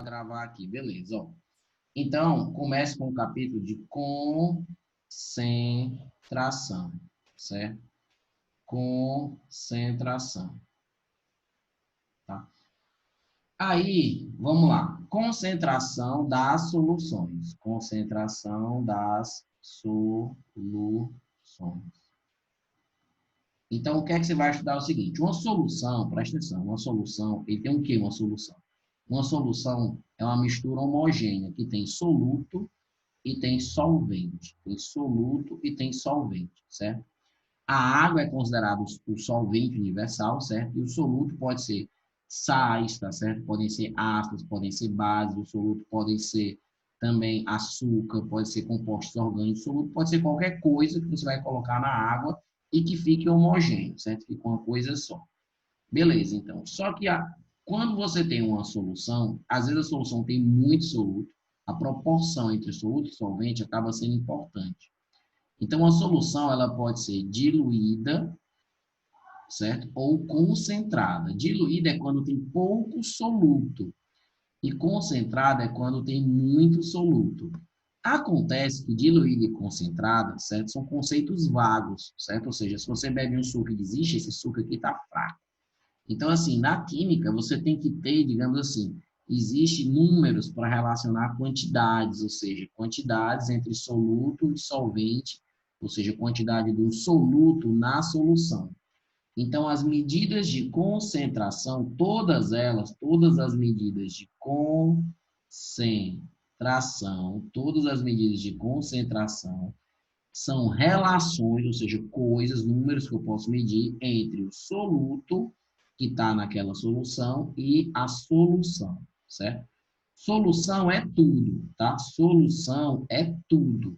gravar aqui, beleza, ó. Então, comece com o capítulo de concentração, certo? Concentração, tá? Aí, vamos lá. Concentração das soluções. Concentração das soluções. Então, o que é que você vai estudar? É o seguinte, uma solução, presta atenção, uma solução, ele tem o quê, uma solução? Uma solução é uma mistura homogênea, que tem soluto e tem solvente. Tem soluto e tem solvente, certo? A água é considerada o solvente universal, certo? E o soluto pode ser sais, tá certo? Podem ser ácidos, podem ser bases, o soluto podem ser também açúcar, pode ser compostos orgânicos, o soluto pode ser qualquer coisa que você vai colocar na água e que fique homogêneo, certo? Fique uma coisa só. Beleza, então. Só que quando você tem uma solução, às vezes a solução tem muito soluto, a proporção entre soluto e solvente acaba sendo importante. Então, a solução ela pode ser diluída, certo? Ou concentrada. Diluída é quando tem pouco soluto e concentrada é quando tem muito soluto. Acontece que diluída e concentrada, certo? São conceitos vagos, certo? Ou seja, se você bebe um suco e desiste, esse suco aqui está fraco. Então, assim, na química, você tem que ter, digamos assim, existem números para relacionar quantidades, ou seja, quantidades entre soluto e solvente, ou seja, quantidade do soluto na solução. Então, as medidas de concentração, todas elas, todas as medidas de concentração, todas as medidas de concentração são relações, ou seja, coisas, números que eu posso medir entre o soluto que está naquela solução e a solução, certo? Solução é tudo, tá? Solução é tudo.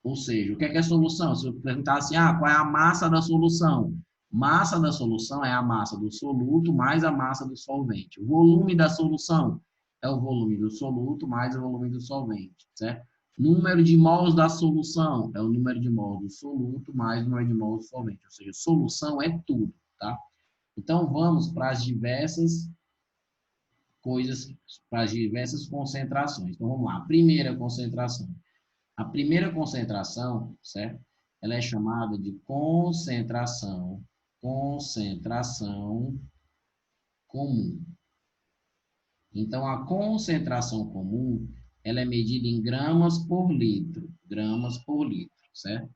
Ou seja, o que é solução? Se eu perguntar assim, qual é a massa da solução? Massa da solução é a massa do soluto mais a massa do solvente. O volume da solução é o volume do soluto mais o volume do solvente, certo? Número de mols da solução é o número de mols do soluto mais o número de mols do solvente. Ou seja, solução é tudo, tá? Então, vamos para as diversas coisas, para as diversas concentrações. Então, vamos lá. Primeira concentração. A primeira concentração, certo? Ela é chamada de concentração comum. Então, a concentração comum, ela é medida em gramas por litro, certo?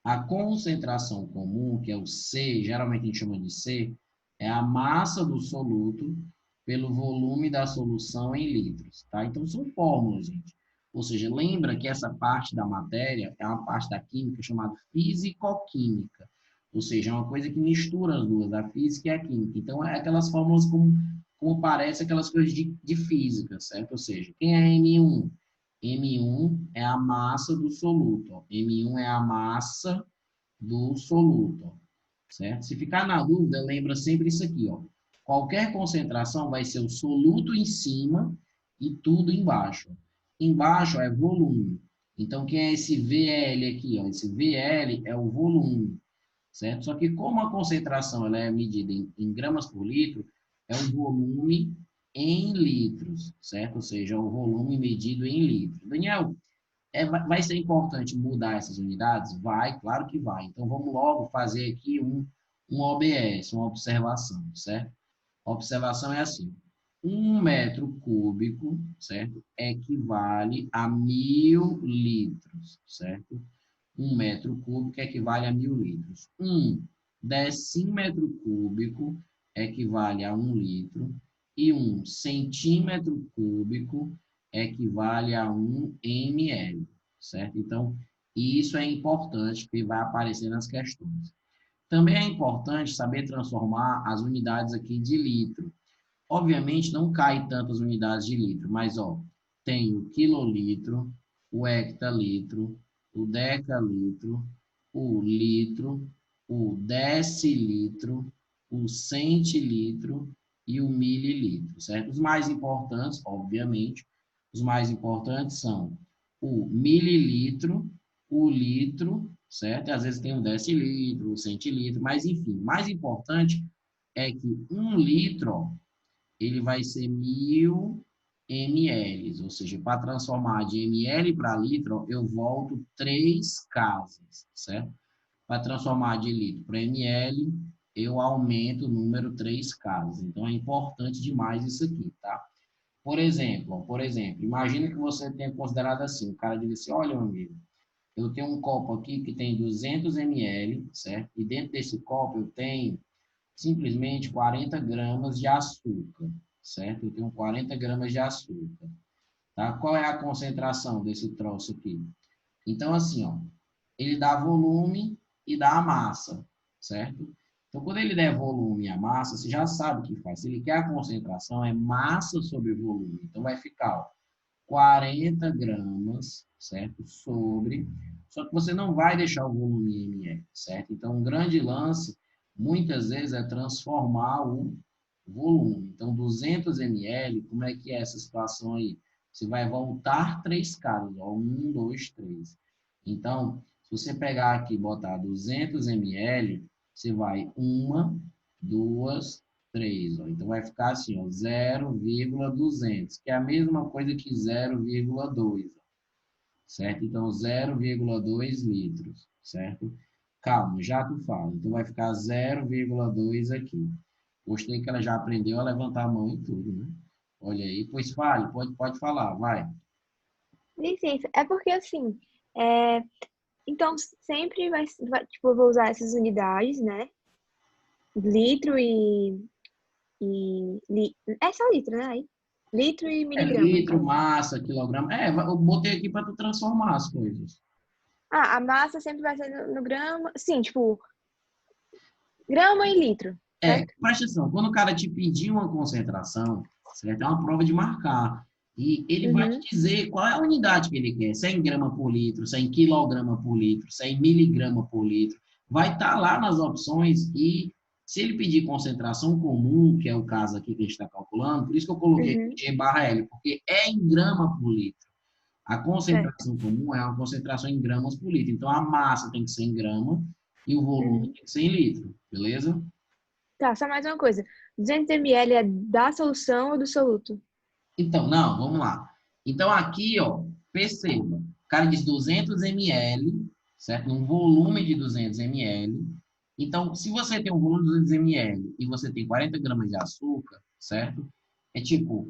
A concentração comum, que é o C, geralmente a gente chama de C, é a massa do soluto pelo volume da solução em litros, tá? Então, são fórmulas, gente. Ou seja, lembra que essa parte da matéria é uma parte da química chamada fisicoquímica. Ou seja, é uma coisa que mistura as duas, a física e a química. Então, é aquelas fórmulas como parece aquelas coisas de física, certo? Ou seja, quem é M1? M1 é a massa do soluto. Ó. M1 é a massa do soluto, ó. Certo? Se ficar na dúvida, lembra sempre isso aqui. Ó. Qualquer concentração vai ser o soluto em cima e tudo embaixo. Embaixo é volume. Então, quem é esse VL aqui? Ó? Esse VL é o volume. Certo? Só que como a concentração ela é medida em gramas por litro, é o volume em litros, certo? Ou seja, o volume medido em litros. Daniel, vai ser importante mudar essas unidades? Vai, claro que vai. Então, vamos logo fazer aqui um OBS, uma observação, certo? A observação é assim. 1 metro cúbico, certo? Equivale a 1.000 litros, certo? 1 metro cúbico equivale a 1.000 litros. 1 decímetro cúbico equivale a 1 litro. E 1 centímetro cúbico equivale a 1 ml, certo? Então, isso é importante, porque vai aparecer nas questões. Também é importante saber transformar as unidades aqui de litro. Obviamente, não cai tantas unidades de litro, mas, ó, tem o quilolitro, o hectolitro, o decalitro, o litro, o decilitro, o centilitro e o mililitro, certo? Os mais importantes, obviamente, os mais importantes são o mililitro, o litro, certo? Às vezes tem o decilitro, o centilitro, mas enfim, mais importante é que 1 litro, ó, ele vai ser 1.000 ml, ou seja, para transformar de ml para litro, eu volto 3 casas, certo? Para transformar de litro para ml, eu aumento o número 3 casas. Então, é importante demais isso aqui, tá? Por exemplo, imagina que você tenha considerado assim, o cara diz assim, olha, meu amigo, eu tenho um copo aqui que tem 200 ml, certo? E dentro desse copo eu tenho simplesmente 40 gramas de açúcar, certo? Eu tenho 40 gramas de açúcar, tá? Qual é a concentração desse troço aqui? Então, assim, ó, ele dá volume e dá a massa, certo? Então, quando ele der volume e a massa, você já sabe o que faz. Se ele quer a concentração, é massa sobre volume. Então, vai ficar, ó, 40 gramas, certo? Sobre. Só que você não vai deixar o volume em ml, certo? Então, um grande lance, muitas vezes, é transformar o volume. Então, 200 ml, como é que é essa situação aí? Você vai voltar 3 casas, ó, 1, 2, 3. Então, se você pegar aqui e botar 200 ml, você vai 1, 2, 3. Ó. Então, vai ficar assim, ó, 0,200, que é a mesma coisa que 0,2, certo? Então, 0,2 litros, certo? Calma, já tu fala. Então, vai ficar 0,2 aqui. Gostei que ela já aprendeu a levantar a mão e tudo, né? Olha aí, pois fale, pode falar, vai. Licença, é porque assim, é, então sempre tipo, eu vou usar essas unidades, né? Litro é só litro, né? Aí? Litro e É miligrama, no litro, caso. massa, quilograma. É, eu botei aqui para tu transformar as coisas. Ah, a massa sempre vai ser no grama. Sim, tipo, grama e litro, É, certo? presta atenção, quando o cara te pedir uma concentração, certo? É uma prova de marcar. E ele vai Uhum, te dizer qual é a unidade que ele quer, se é em grama por litro, se é em quilograma por litro, se é em miligrama por litro. Vai estar lá nas opções e se ele pedir concentração comum, que é o caso aqui que a gente está calculando, por isso que eu coloquei uhum, G barra L, porque é em grama por litro. A certo. concentração comum é uma concentração em gramas por litro. Então, a massa tem que ser em grama e o volume Uhum. tem que ser em litro, beleza? Tá, só mais uma coisa. 200 ml é da solução ou do soluto? Então, não, vamos lá. Então, aqui, ó, perceba, o cara diz 200 ml, certo? Num volume de 200 ml. Então, se você tem um volume de 200 ml e você tem 40 gramas de açúcar, certo? É tipo,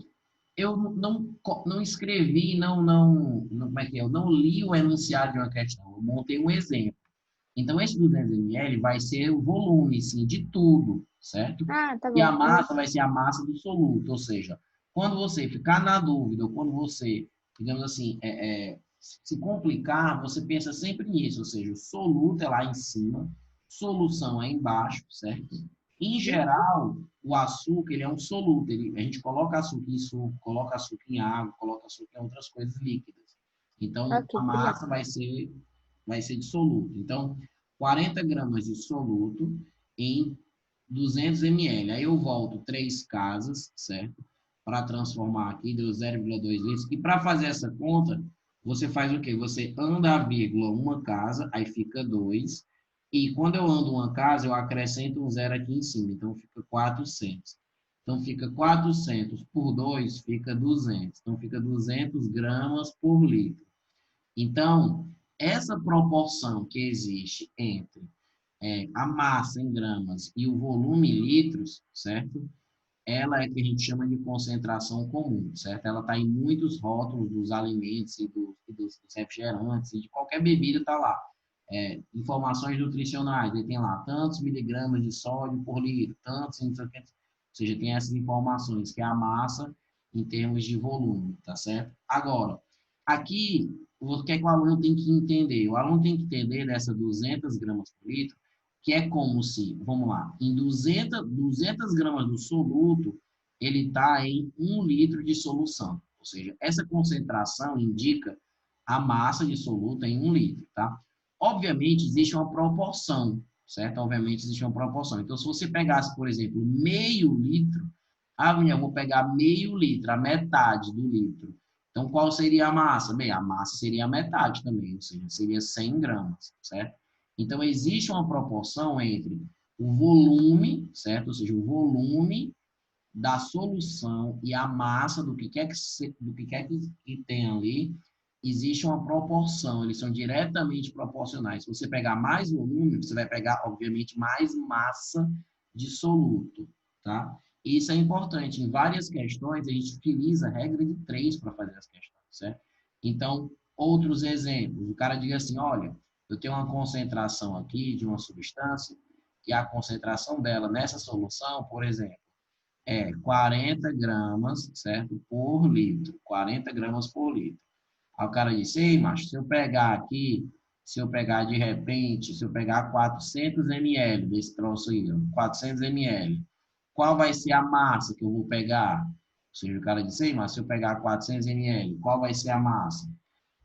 eu não escrevi, como é que é? Eu não li o enunciado de uma questão, eu montei um exemplo. Então, esse 200 ml vai ser o volume, sim, de tudo, certo? Ah, tá E a bom. Uhum. massa vai ser a massa do soluto, ou seja, quando você ficar na dúvida, ou quando você, digamos assim, se complicar, você pensa sempre nisso, ou seja, o soluto é lá em cima, solução é embaixo, certo? Em Uhum. geral, o açúcar, ele é um soluto, a gente coloca açúcar em suco, coloca açúcar em água, coloca açúcar em outras coisas líquidas. Então, Ok, a obrigada. massa vai ser de soluto. Então, 40 gramas de soluto em 200 ml. Aí eu volto 3 casas, certo? Para transformar aqui, deu 0,2 litros. E para fazer essa conta, você faz o quê? Você anda a vírgula uma casa, aí fica 2. E quando eu ando uma casa, eu acrescento um zero aqui em cima. Então, fica 400. Então, fica 400 por 2, fica 200. Então, fica 200 gramas por litro. Então, essa proporção que existe entre a massa em gramas e o volume em litros, certo? Ela é que a gente chama de concentração comum, certo? Ela está em muitos rótulos dos alimentos e dos refrigerantes e de qualquer bebida está lá. Informações nutricionais, ele tem lá tantos miligramas de sódio por litro, tantos, ou seja, tem essas informações, que é a massa em termos de volume, tá certo? Agora, aqui, o que é que o aluno tem que entender? O aluno tem que entender dessa 200 gramas por litro, que é como se, vamos lá, em 200 gramas do soluto, ele está em 1 litro de solução. Ou seja, essa concentração indica a massa de soluto em 1 litro, tá? Obviamente, existe uma proporção, certo? Obviamente, existe uma proporção. Então, se você pegasse, por exemplo, meio litro, eu vou pegar meio litro, a metade do litro. Então, qual seria a massa? Bem, a massa seria a metade também, ou seja, seria 100 gramas, certo? Então, existe uma proporção entre o volume, certo? Ou seja, o volume da solução e a massa do que quer que tenha ali, existe uma proporção, eles são diretamente proporcionais. Se você pegar mais volume, você vai pegar, obviamente, mais massa de soluto, tá? Isso é importante. Em várias questões, a gente utiliza a regra de 3 para fazer as questões, certo? Então, outros exemplos. O cara diz assim, olha, eu tenho uma concentração aqui de uma substância e a concentração dela nessa solução, por exemplo, é 40 gramas, certo? Por litro. 40 gramas por litro. Aí o cara disse, ei, macho, se eu pegar aqui, se eu pegar de repente, se eu pegar 400 ml desse troço aí, 400 ml, qual vai ser a massa que eu vou pegar? Ou seja, o cara disse, ei, mas se eu pegar 400 ml, qual vai ser a massa?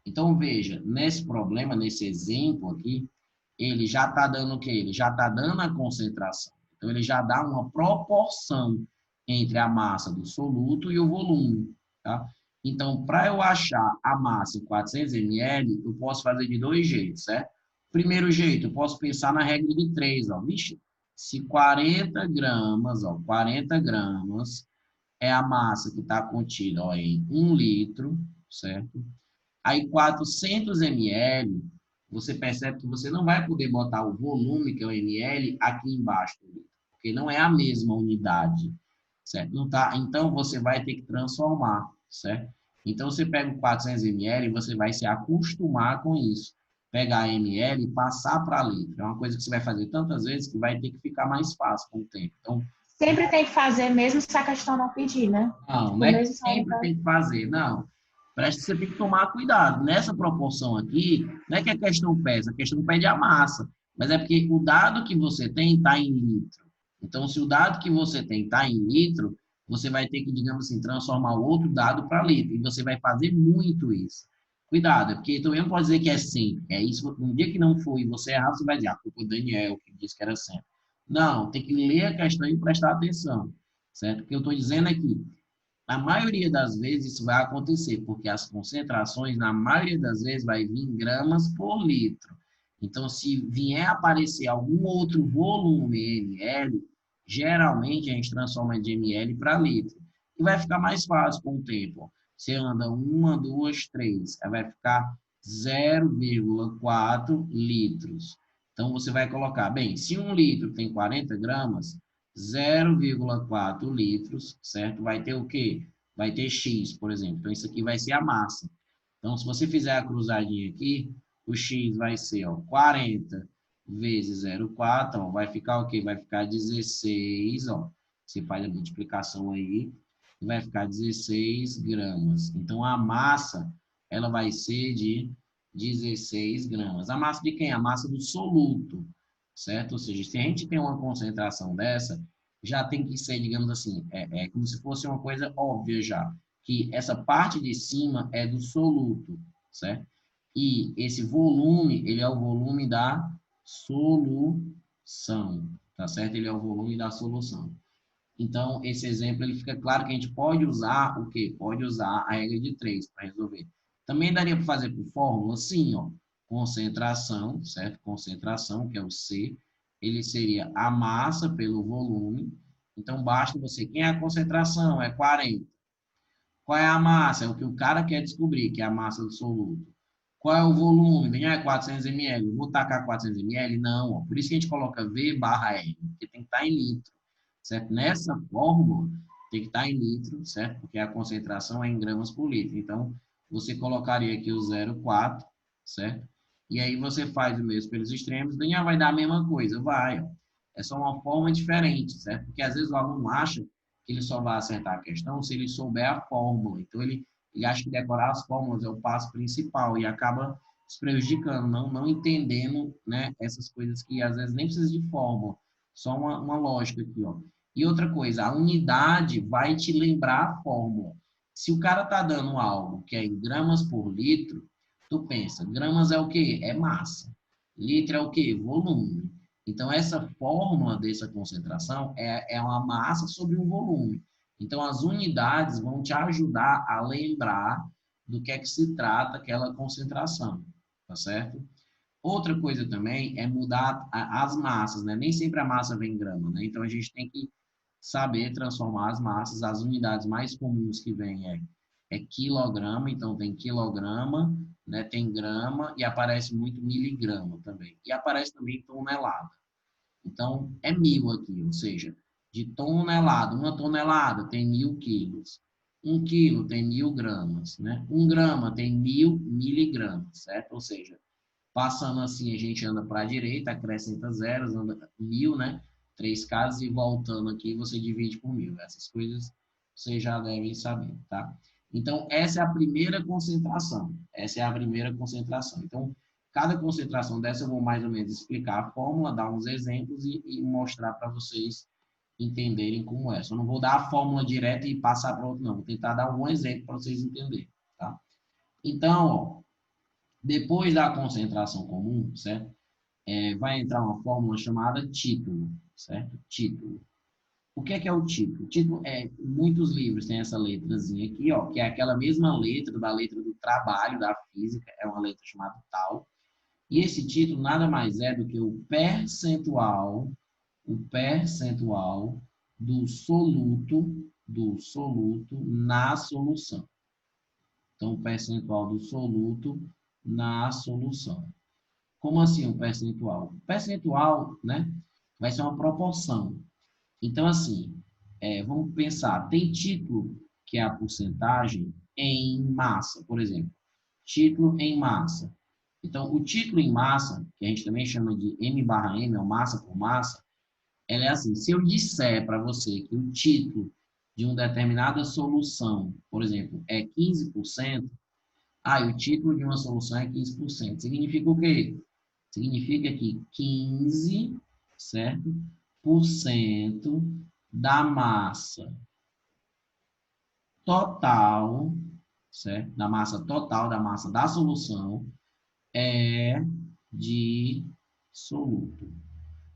Então, veja, nesse problema, nesse exemplo aqui, ele já está dando o quê? Ele já está dando a concentração. Então, ele já dá uma proporção entre a massa do soluto e o volume, tá? Então, para eu achar a massa em 400 ml, eu posso fazer de 2 jeitos, certo? Primeiro jeito, eu posso pensar na regra de 3, ó. Vixe, se 40 gramas, ó, 40 gramas é a massa que está contida, ó, em 1 litro, certo? Aí 400 ml, você percebe que você não vai poder botar o volume, que é o ml, aqui embaixo do litro, porque não é a mesma unidade, certo? Não tá, então, você vai ter que transformar, certo? Então, você pega o 400 ml e você vai se acostumar com isso. Pegar ml e passar para litro. É uma coisa que você vai fazer tantas vezes que vai ter que ficar mais fácil com o tempo. Então, Sempre tem que fazer, mesmo se a questão não pedir, né? não Tipo, é que mesmo se ela não sempre tá... tem que fazer, não. Parece que você tem que tomar cuidado. Nessa proporção aqui, não é que a questão pesa, a questão pede a massa. Mas é porque o dado que você tem está em litro. Então, se o dado que você tem está em litro, você vai ter que, digamos assim, transformar o outro dado para litro. E você vai fazer muito isso. Cuidado, porque também não pode dizer que é sempre. É isso, um dia que não foi e você errar, você vai dizer, a culpa do Daniel, que disse que era sempre. Não, tem que ler a questão e prestar atenção. Certo? O que eu estou dizendo é que na maioria das vezes isso vai acontecer, porque as concentrações, na maioria das vezes, vai vir em gramas por litro. Então, se vier aparecer algum outro volume ml, geralmente a gente transforma de ml para litro. E vai ficar mais fácil com o tempo. Você anda 1, 2, 3, aí vai ficar 0,4 litros. Então, você vai colocar, bem, se 1 litro tem 40 gramas, 0,4 litros, certo? Vai ter o quê? Vai ter X, por exemplo. Então, isso aqui vai ser a massa. Então, se você fizer a cruzadinha aqui, o X vai ser, ó, 40 vezes 0,4, ó, vai ficar o quê? Vai ficar 16, ó. Você faz a multiplicação aí, vai ficar 16 gramas. Então, a massa, ela vai ser de 16 gramas. A massa de quem? A massa do soluto, certo? Ou seja, se a gente tem uma concentração dessa, já tem que ser, digamos assim, é como se fosse uma coisa óbvia já, que essa parte de cima é do soluto, certo? E esse volume, ele é o volume da solução, tá certo? Ele é o volume da solução. Então, esse exemplo, ele fica claro que a gente pode usar o quê? Pode usar a regra de 3 para resolver. Também daria para fazer por fórmula? Sim, ó. Concentração, certo? Concentração, que é o C, ele seria a massa pelo volume. Então, basta você... Quem é a concentração? É 40. Qual é a massa? É o que o cara quer descobrir, que é a massa do soluto. Qual é o volume? Bem, é 400 ml. Vou tacar 400 ml? Não. Ó. Por isso que a gente coloca V/R, porque tem que estar em litro. Certo? Nessa fórmula, tem que estar em litro, certo? Porque a concentração é em gramas por litro. Então, você colocaria aqui o 0,4, certo? E aí você faz o mesmo pelos extremos, daí vai dar a mesma coisa. Vai, ó. É só uma forma diferente, certo? Porque às vezes o aluno acha que ele só vai acertar a questão se ele souber a fórmula. Então, ele acha que decorar as fórmulas é o passo principal e acaba se prejudicando, não entendendo, né, essas coisas que às vezes nem precisa de fórmula. Só uma lógica aqui, ó. E outra coisa, a unidade vai te lembrar a fórmula. Se o cara tá dando algo que é em gramas por litro, tu pensa, gramas é o quê? É massa. Litro é o quê? Volume. Então, essa fórmula dessa concentração é uma massa sobre um volume. Então, as unidades vão te ajudar a lembrar do que é que se trata aquela concentração, tá certo? Outra coisa também é mudar as massas, né? Nem sempre a massa vem em grama, né? Então, a gente tem que saber transformar as massas. As unidades mais comuns que vem é quilograma, então tem quilograma, né, tem grama e aparece muito miligrama também. E aparece também tonelada. Então, é 1000 aqui, ou seja, de tonelada, 1 tonelada tem 1000 quilos. 1 quilo tem 1000 gramas, né? 1 grama tem 1000 miligramas, certo? Ou seja, passando assim, a gente anda para a direita, acrescenta zeros, anda 1000, né? 3 casas e voltando aqui, você divide por 1000. Essas coisas vocês já devem saber, tá? Então, essa é a primeira concentração. Essa é a primeira concentração. Então, cada concentração dessa eu vou mais ou menos explicar a fórmula, dar uns exemplos e mostrar para vocês entenderem como é. Só não vou dar a fórmula direta e passar para outro, não. Vou tentar dar um exemplo para vocês entenderem, tá? Então, ó, depois da concentração comum, certo? Vai entrar uma fórmula chamada título, certo? Título. O que é o título? O título muitos livros têm essa letrazinha aqui, ó, que é aquela mesma letra da letra do trabalho da física, é uma letra chamada tal. E esse título nada mais é do que o percentual do soluto na solução. Então, o percentual do soluto na solução. Como assim o percentual? O percentual, né, vai ser uma proporção. Então, assim, vamos pensar, tem título que é a porcentagem em massa, por exemplo. Título em massa. Então, o título em massa, que a gente também chama de M/M, ou massa por massa, ela é assim, se eu disser para você que o título de uma determinada solução, por exemplo, é 15%, o título de uma solução é 15%. Significa o quê? Significa que 15, certo? Por cento da massa total, certo? Da massa total, da massa da solução, é de soluto.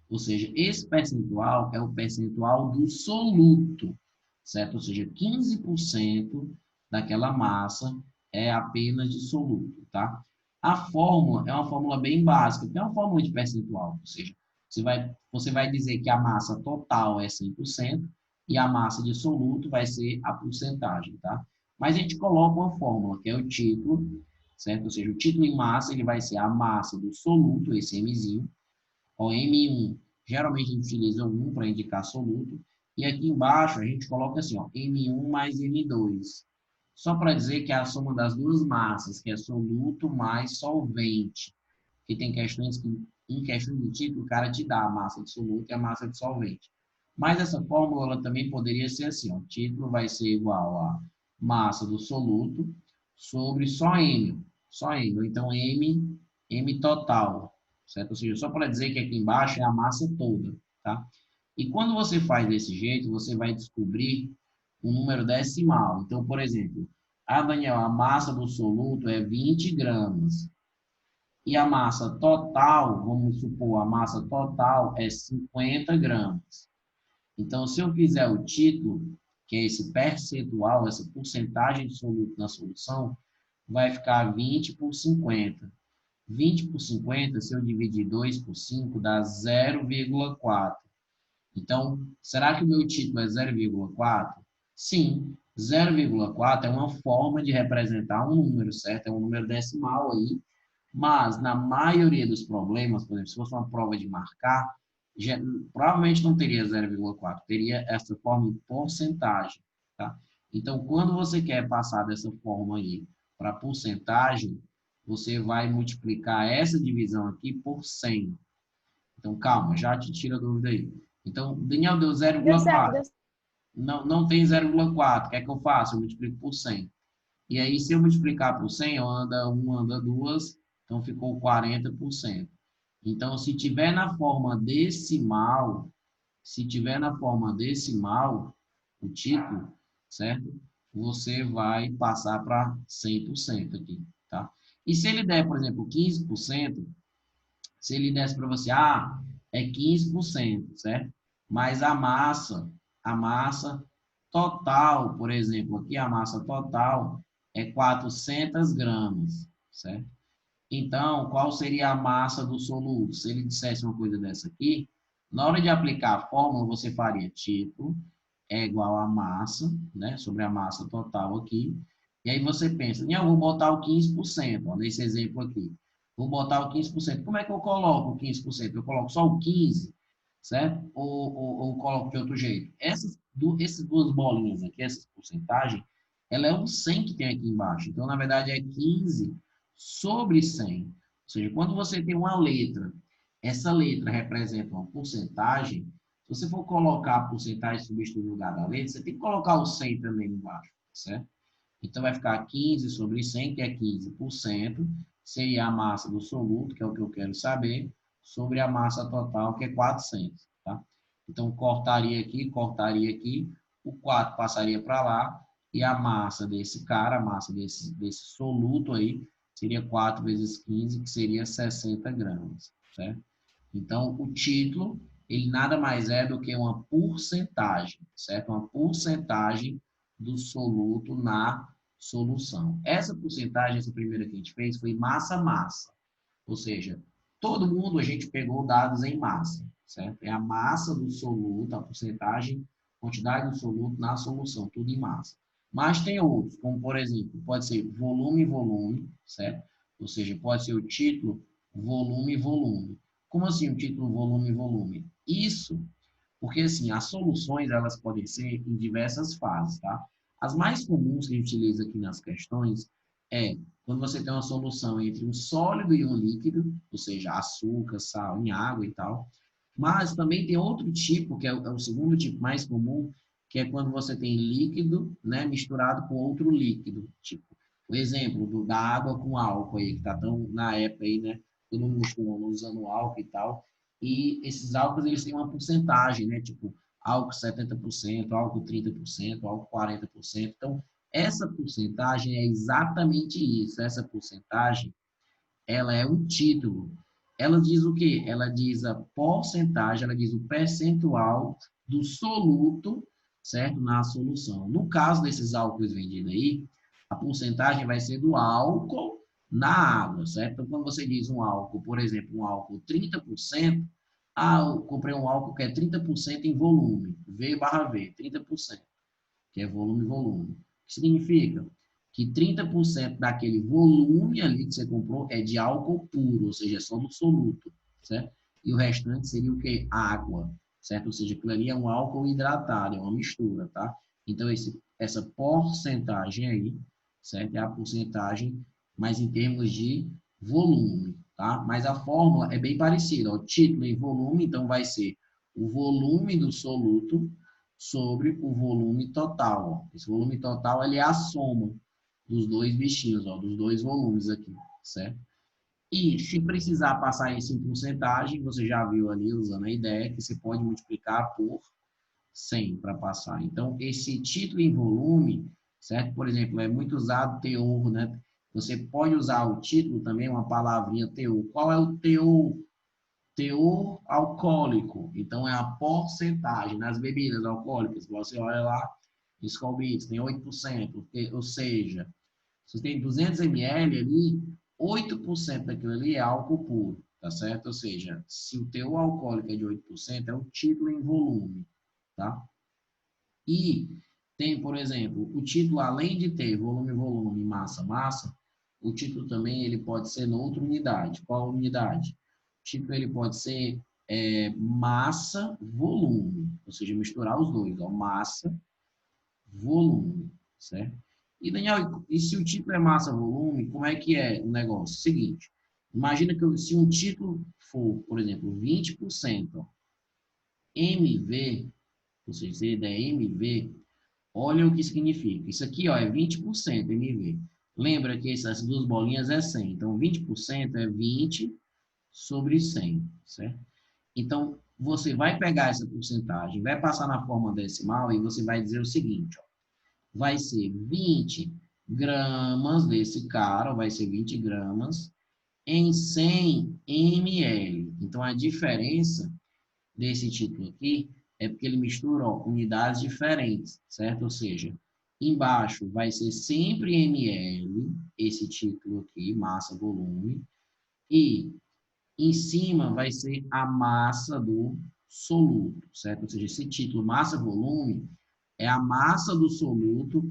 Ou seja, esse percentual é o percentual do soluto, certo? Ou seja, 15% daquela massa é apenas de soluto, tá? A fórmula é uma fórmula bem básica, que é uma fórmula de percentual, ou seja, você vai dizer que a massa total é 100% e a massa de soluto vai ser a porcentagem, tá? Mas a gente coloca uma fórmula, que é o título, certo? Ou seja, o título em massa, ele vai ser a massa do soluto, esse Mzinho, ó, M1, geralmente a gente utiliza o 1 para indicar soluto, e aqui embaixo a gente coloca assim, ó, M1 mais M2, só para dizer que é a soma das duas massas, que é soluto mais solvente, que tem questões que, em questões de título, o cara te dá a massa de soluto e a massa de solvente. Mas essa fórmula ela também poderia ser assim, ó, o título vai ser igual a massa do soluto sobre só M, ou então M total, certo? Ou seja, só para dizer que aqui embaixo é a massa toda, tá? E quando você faz desse jeito, você vai descobrir um número decimal. Então, por exemplo, Daniel, a massa do soluto é 20 gramas. E a massa total, vamos supor, a massa total é 50 gramas. Então, se eu fizer o título, que é esse percentual, essa porcentagem de soluto na solução, vai ficar 20 por 50. 20 por 50, se eu dividir 2 por 5, dá 0,4. Então, será que o meu título é 0,4? Sim, 0,4 é uma forma de representar um número, certo? É um número decimal aí, mas na maioria dos problemas, por exemplo, se fosse uma prova de marcar, provavelmente não teria 0,4, teria essa forma em porcentagem, tá? Então, quando você quer passar dessa forma aí para porcentagem, você vai multiplicar essa divisão aqui por 100. Então, calma, já te tira a dúvida aí. Então, Daniel deu Deu certo, 0,4. deu certo. Não tem 0,4. O que é que eu faço? Eu multiplico por 100. E aí, se eu multiplicar por 100, anda 1, anda 2, então ficou 40%. Então, se tiver na forma decimal, o título, certo? Você vai passar para 100% aqui, tá? E se ele der, por exemplo, 15%, se ele desse para você, é 15%, certo? Mas a massa total, por exemplo, aqui a massa total é 400 gramas, certo? Então, qual seria a massa do soluto? Se ele dissesse uma coisa dessa aqui, na hora de aplicar a fórmula, você faria título é igual a massa, né? Sobre a massa total aqui. E aí você pensa, eu vou botar o 15%, ó, nesse exemplo aqui. Vou botar o 15%. Como é que eu coloco o 15%? Eu coloco só o 15%, certo? Ou coloco de outro jeito? Essas duas bolinhas aqui, essa porcentagem, ela é um 100 que tem aqui embaixo. Então, na verdade, é 15 sobre 100. Ou seja, quando você tem uma letra, essa letra representa uma porcentagem, se você for colocar a porcentagem substituir no lugar da letra, você tem que colocar o 100 também embaixo, certo? Então, vai ficar 15 sobre 100, que é 15%, seria a massa do soluto, que é o que eu quero saber, sobre a massa total, que é 400, tá? Então, cortaria aqui, o 4 passaria para lá, e a massa desse cara, a massa desse soluto aí, seria 4 vezes 15, que seria 60 gramas, certo? Então, o título, ele nada mais é do que uma porcentagem, certo? Uma porcentagem do soluto na solução. Essa porcentagem, essa primeira que a gente fez, foi massa-massa. Ou seja, todo mundo a gente pegou dados em massa, certo? É a massa do soluto, a porcentagem, quantidade do soluto na solução, tudo em massa. Mas tem outros, como por exemplo, pode ser volume, certo? Ou seja, pode ser o título volume. Como assim o título volume? Isso porque, assim, as soluções, elas podem ser em diversas fases, tá? As mais comuns que a gente utiliza aqui nas questões é quando você tem uma solução entre um sólido e um líquido, ou seja, açúcar, sal, em água e tal. Mas também tem outro tipo, que é o segundo tipo mais comum, que é quando você tem líquido, né, misturado com outro líquido. Tipo, o exemplo da água com álcool aí, que tá tão na época aí, né? Todo mundo misturando, usando álcool e tal. E esses álcools, eles têm uma porcentagem, né? Tipo, álcool 70%, álcool 30%, álcool 40%. Então, essa porcentagem é exatamente isso. Essa porcentagem, ela é um título. Ela diz o quê? Ela diz a porcentagem, ela diz o percentual do soluto, certo? Na solução. No caso desses álcools vendidos aí, a porcentagem vai ser do álcool na água, certo? Então, quando você diz um álcool, por exemplo, um álcool 30%, eu comprei um álcool que é 30% em volume, V/V, 30%, que é volume. O que significa? Que 30% daquele volume ali que você comprou é de álcool puro, ou seja, é só do soluto, certo? E o restante seria o quê? Água, certo? Ou seja, aquilo ali é um álcool hidratado, é uma mistura, tá? Então, essa porcentagem aí, certo? É a porcentagem, mas em termos de volume, tá? Mas a fórmula é bem parecida, ó, título e volume, então vai ser o volume do soluto sobre o volume total. Ó. Esse volume total ele é a soma dos dois bichinhos, ó, dos dois volumes aqui, certo? E se precisar passar isso em porcentagem, você já viu ali, usando a ideia, que você pode multiplicar por 100 para passar. Então, esse título em volume, certo? Por exemplo, é muito usado teor, né? Você pode usar o título também, uma palavrinha teor. Qual é o teor? Teor alcoólico. Então, é a porcentagem nas bebidas alcoólicas. Você olha lá, Skol Beats tem 8%, ou seja, se você tem 200 ml ali, 8% daquilo ali é álcool puro, tá certo? Ou seja, se o teor alcoólico é de 8%, é o título em volume, tá? E tem, por exemplo, o título, além de ter volume, massa, o título também ele pode ser noutra unidade. Qual unidade? O título ele pode ser massa, volume, ou seja, misturar os dois, ó, massa, volume, certo? E, Daniel, e se o título é massa, volume, como é que é o negócio? Seguinte, imagina que se um título for, por exemplo, 20%, ó, MV, ou seja, se ele é MV, olha o que significa. Isso aqui, ó, é 20% MV. Lembra que essas duas bolinhas é 100. Então, 20% é 20 sobre 100, certo? Então, você vai pegar essa porcentagem, vai passar na forma decimal e você vai dizer o seguinte, ó, vai ser 20 gramas desse cara, vai ser 20 gramas em 100 ml. Então, a diferença desse título aqui é porque ele mistura, ó, unidades diferentes, certo? Ou seja, embaixo vai ser sempre ml, esse título aqui, massa, volume, e em cima vai ser a massa do soluto, certo? Ou seja, esse título massa, volume, é a massa do soluto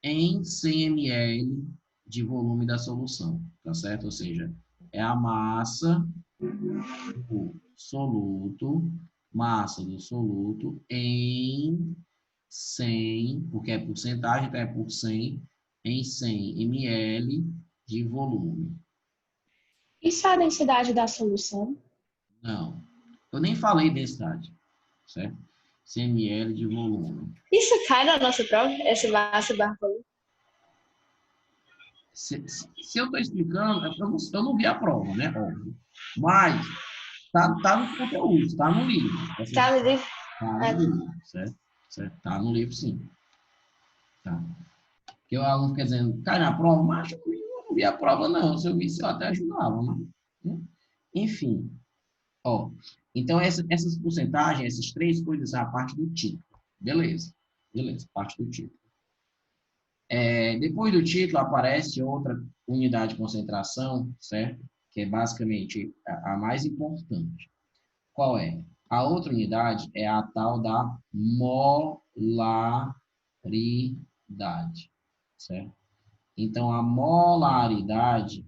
em 100 ml de volume da solução, tá certo? Ou seja, é a massa do soluto em 100, porque é porcentagem, então é por 100, em 100 ml de volume. Isso é a densidade da solução? Não, eu nem falei densidade, certo? 100 ml de volume. Isso cai na nossa prova? Essa massa barra volume? Se eu estou explicando, eu não vi a prova, né? Óbvio. Mas tá no conteúdo, tá no livro. Tá no livro? Tá no livro, certo? Certo? Tá no livro, sim. Tá. Porque o aluno fica dizendo, cai na prova, mas eu não vi a prova, não. Se eu visse, eu até ajudava, né? Enfim, ó. Então, essas porcentagens, essas três coisas, é a parte do título. Beleza. Beleza, parte do título. Depois do título aparece outra unidade de concentração, certo? Que é basicamente a mais importante. Qual é? A outra unidade é a tal da molaridade, certo? Então, a molaridade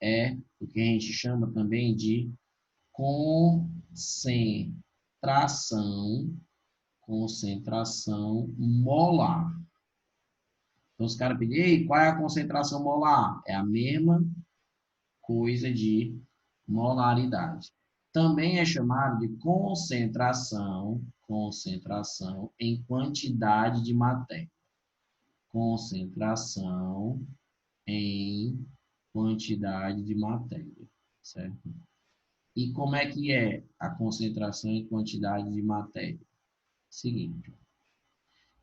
é o que a gente chama também de concentração molar. Então, os caras pedem, ei, qual é a concentração molar? É a mesma coisa de molaridade. Também é chamado de concentração em quantidade de matéria. Concentração em quantidade de matéria, certo? E como é que é a concentração em quantidade de matéria? Seguinte.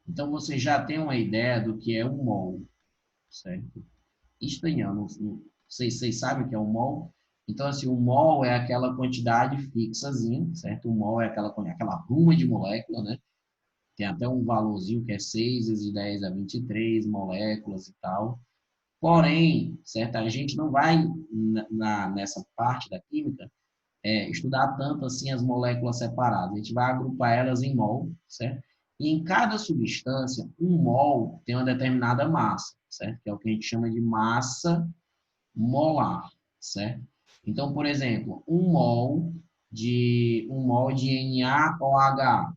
Então, você já tem uma ideia do que é um mol, certo? Estranhando, vocês sabem o que é um mol? Então, assim, o mol é aquela quantidade fixazinha, certo? O mol é aquela ruma de molécula, né? Tem até um valorzinho que é 6 vezes 10 a 23 moléculas e tal. Porém, certo? A gente não vai, nessa parte da química, estudar tanto assim as moléculas separadas. A gente vai agrupar elas em mol, certo? E em cada substância, um mol tem uma determinada massa, certo? Que é o que a gente chama de massa molar, certo? Então, por exemplo, um mol de NaOH.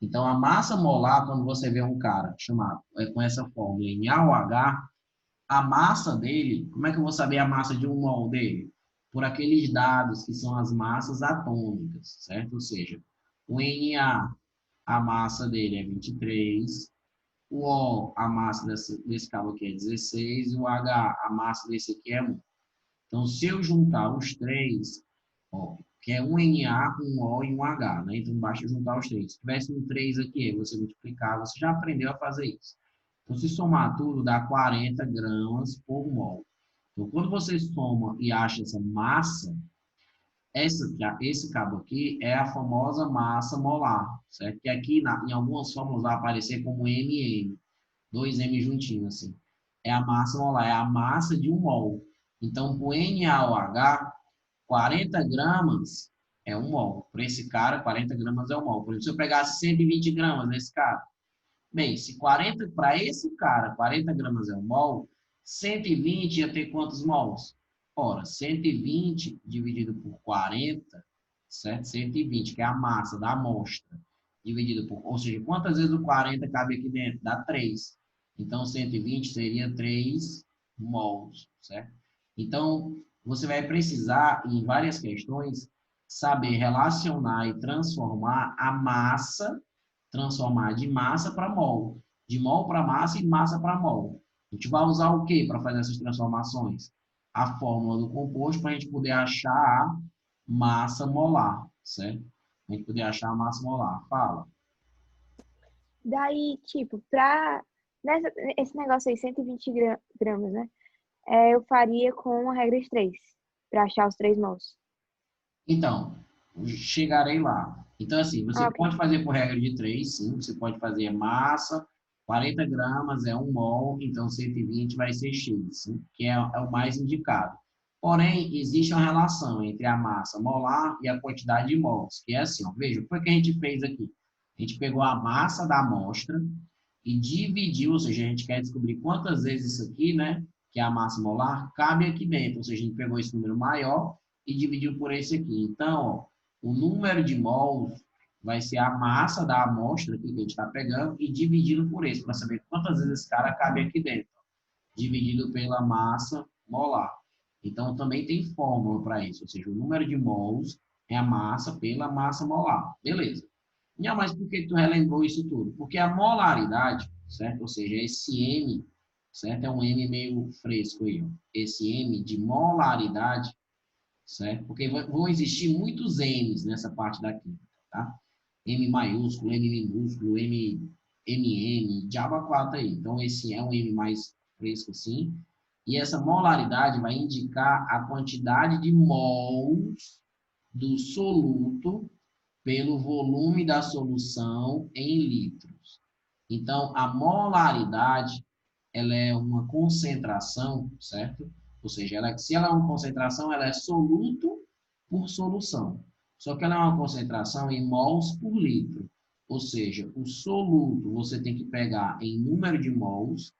Então, a massa molar, quando você vê um cara chamado com essa fórmula NaOH, a massa dele, como é que eu vou saber a massa de um mol dele? Por aqueles dados que são as massas atômicas, certo? Ou seja, o Na, a massa dele é 23, o O, a massa desse cabo aqui é 16, e o H, a massa desse aqui é 1. Então, se eu juntar os três, ó, que é um Na, um O e um H, né? Então, basta juntar os três. Se tivesse um 3 aqui, você multiplicar, você já aprendeu a fazer isso. Então, se somar tudo, dá 40 gramas por mol. Então, quando você soma e acha essa massa, esse cabo aqui é a famosa massa molar, certo? Que aqui, em algumas fórmulas, vai aparecer como MM, 2M juntinho, assim. É a massa molar, é a massa de um mol. Então, por NaOH, 40 gramas é um mol. Para esse cara, 40 gramas é um mol. Por exemplo, se eu pegasse 120 gramas nesse cara, bem, se 40, para esse cara, 40 gramas é um mol, 120 ia ter quantos mols? Ora, 120 dividido por 40, certo? 120, que é a massa da amostra, dividido por... Ou seja, quantas vezes o 40 cabe aqui dentro? Dá 3. Então, 120 seria 3 mols, certo? Então, você vai precisar, em várias questões, saber relacionar e transformar a massa, transformar de massa para mol, de mol para massa e massa para mol. A gente vai usar o que para fazer essas transformações? A fórmula do composto para a gente poder achar a massa molar, certo? A gente poder achar a massa molar. Fala. Daí, tipo, esse negócio aí, 120 gramas, né? Eu faria com a regra de 3, para achar os 3 mols. Então, chegarei lá. Então, assim, você Ok. pode fazer por regra de 3, sim. Você pode fazer massa, 40 gramas é 1 mol, então 120 vai ser X, sim, que é o mais indicado. Porém, existe uma relação entre a massa molar e a quantidade de mols, que é assim, ó, veja, o que a gente fez aqui? A gente pegou a massa da amostra e dividir, ou seja, a gente quer descobrir quantas vezes isso aqui, né, que é a massa molar, cabe aqui dentro. Ou seja, a gente pegou esse número maior e dividiu por esse aqui. Então, ó, o número de mols vai ser a massa da amostra que a gente está pegando e dividido por esse, para saber quantas vezes esse cara cabe aqui dentro. Dividido pela massa molar. Então, também tem fórmula para isso. Ou seja, o número de mols é a massa pela massa molar. Beleza. Não, mas por que tu relembrou isso tudo? Porque a molaridade, certo? Ou seja, esse M, certo? É um M meio fresco aí, ó. Esse M de molaridade, certo? Porque vão existir muitos M's nessa parte da química, tá? M maiúsculo, M minúsculo, MM, diabo a quatro aí. Então, esse é um M mais fresco assim. E essa molaridade vai indicar a quantidade de mols do soluto pelo volume da solução em litros. Então, a molaridade, ela é uma concentração, certo? Ou seja, se ela é uma concentração, ela é soluto por solução. Só que ela é uma concentração em mols por litro. Ou seja, o soluto você tem que pegar em número de mols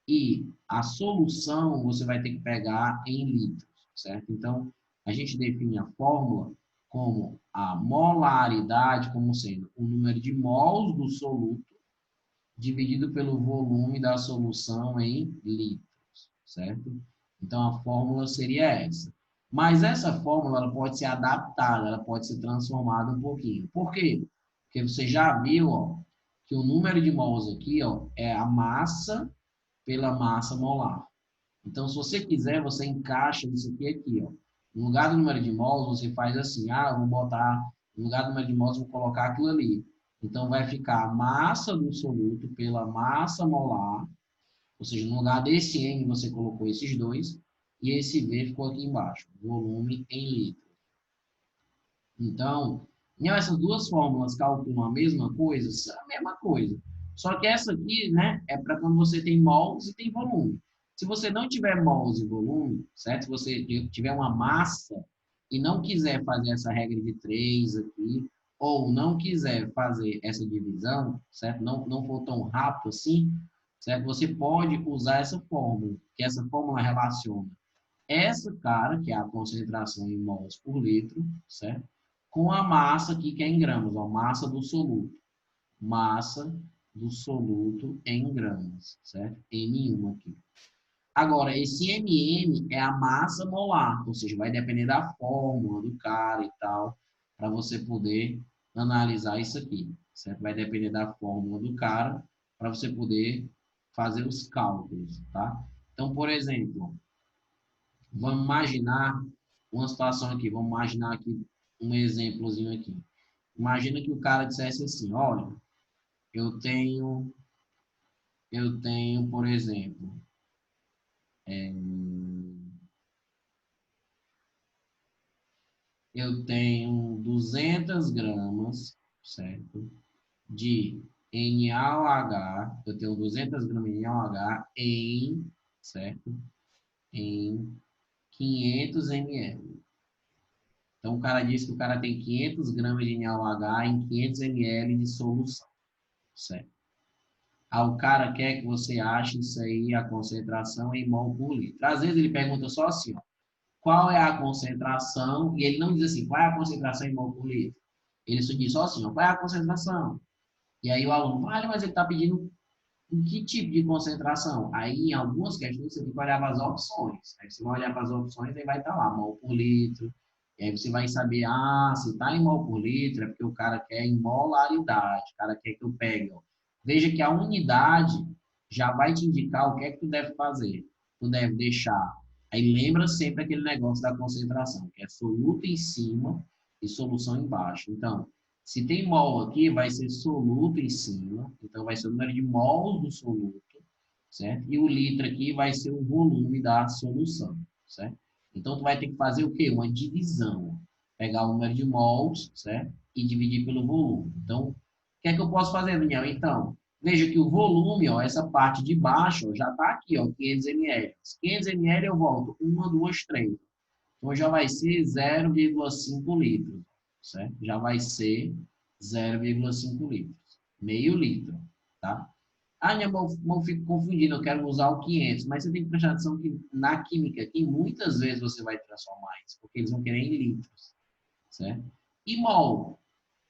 e a solução você vai ter que pegar em litros, certo? Então, a gente define a fórmula como a molaridade como sendo o número de mols do soluto dividido pelo volume da solução em litros, certo? Então, a fórmula seria essa. Mas essa fórmula ela pode ser adaptada, ela pode ser transformada um pouquinho. Por quê? Porque você já viu, ó, que o número de mols aqui, ó, é a massa pela massa molar. Então, se você quiser, você encaixa isso aqui, ó. No lugar do número de mols, você faz assim, eu vou botar, no lugar do número de mols, vou colocar aquilo ali. Então, vai ficar a massa do soluto pela massa molar, ou seja, no lugar desse M, você colocou esses dois, e esse V ficou aqui embaixo, volume em litros. Então, essas duas fórmulas calculam a mesma coisa? São a mesma coisa. Só que essa aqui, né, é para quando você tem mols e tem volume. Se você não tiver mols e volume, certo? Se você tiver uma massa e não quiser fazer essa regra de 3 aqui, ou não quiser fazer essa divisão, certo? Não for tão rápido assim, certo? Você pode usar essa fórmula, que essa fórmula relaciona essa cara, que é a concentração em mols por litro, certo? Com a massa aqui, que é em gramas, ó, massa do soluto. Massa do soluto em gramas, certo? M1 aqui. Agora, esse MM é a massa molar, ou seja, vai depender da fórmula do cara e tal, para você poder analisar isso aqui, certo? Vai depender da fórmula do cara, para você poder fazer os cálculos, tá? Então, por exemplo, vamos imaginar uma situação aqui, vamos imaginar aqui um exemplozinho aqui. Imagina que o cara dissesse assim, olha, eu tenho, por exemplo, eu tenho 200 gramas, certo? De NaOH, eu tenho 200 gramas de NaOH certo? Em 500 ml. Então, o cara diz que o cara tem 500 gramas de NaOH em 500 ml de solução, certo? O cara quer que você ache isso aí, a concentração em mol por litro. Às vezes ele pergunta só assim, ó, qual é a concentração, e ele não diz assim, qual é a concentração em mol por litro. Ele só diz só assim, ó, qual é a concentração? E aí o aluno, vale, mas ele está pedindo que tipo de concentração? Aí, em algumas questões, você tem que olhar para as opções. Aí você vai olhar para as opções e vai estar lá, mol por litro. E aí você vai saber, se está em mol por litro, é porque o cara quer em molaridade. O cara quer que eu pegue, ó. Veja que a unidade já vai te indicar o que é que tu deve fazer. Tu deve deixar. Aí lembra sempre aquele negócio da concentração, que é soluto em cima e solução embaixo. Então, se tem mol aqui, vai ser soluto em cima. Então, vai ser o número de mols do soluto, certo? E o litro aqui vai ser o volume da solução, certo? Então, tu vai ter que fazer o quê? Uma divisão. Pegar o número de mols, certo? E dividir pelo volume. Então, o que é que eu posso fazer, Daniel? Então, veja que o volume, ó, essa parte de baixo, ó, já está aqui, ó, 500 ml. 500 ml eu volto 1, 2, 3. Então, já vai ser 0,5 litros, certo? Já vai ser 0,5 litros. Meio litro, tá? Eu fico confundindo, eu quero usar o 500, mas você tem que prestar atenção que na química aqui, muitas vezes você vai transformar isso, porque eles vão querer em litros, certo? E mol?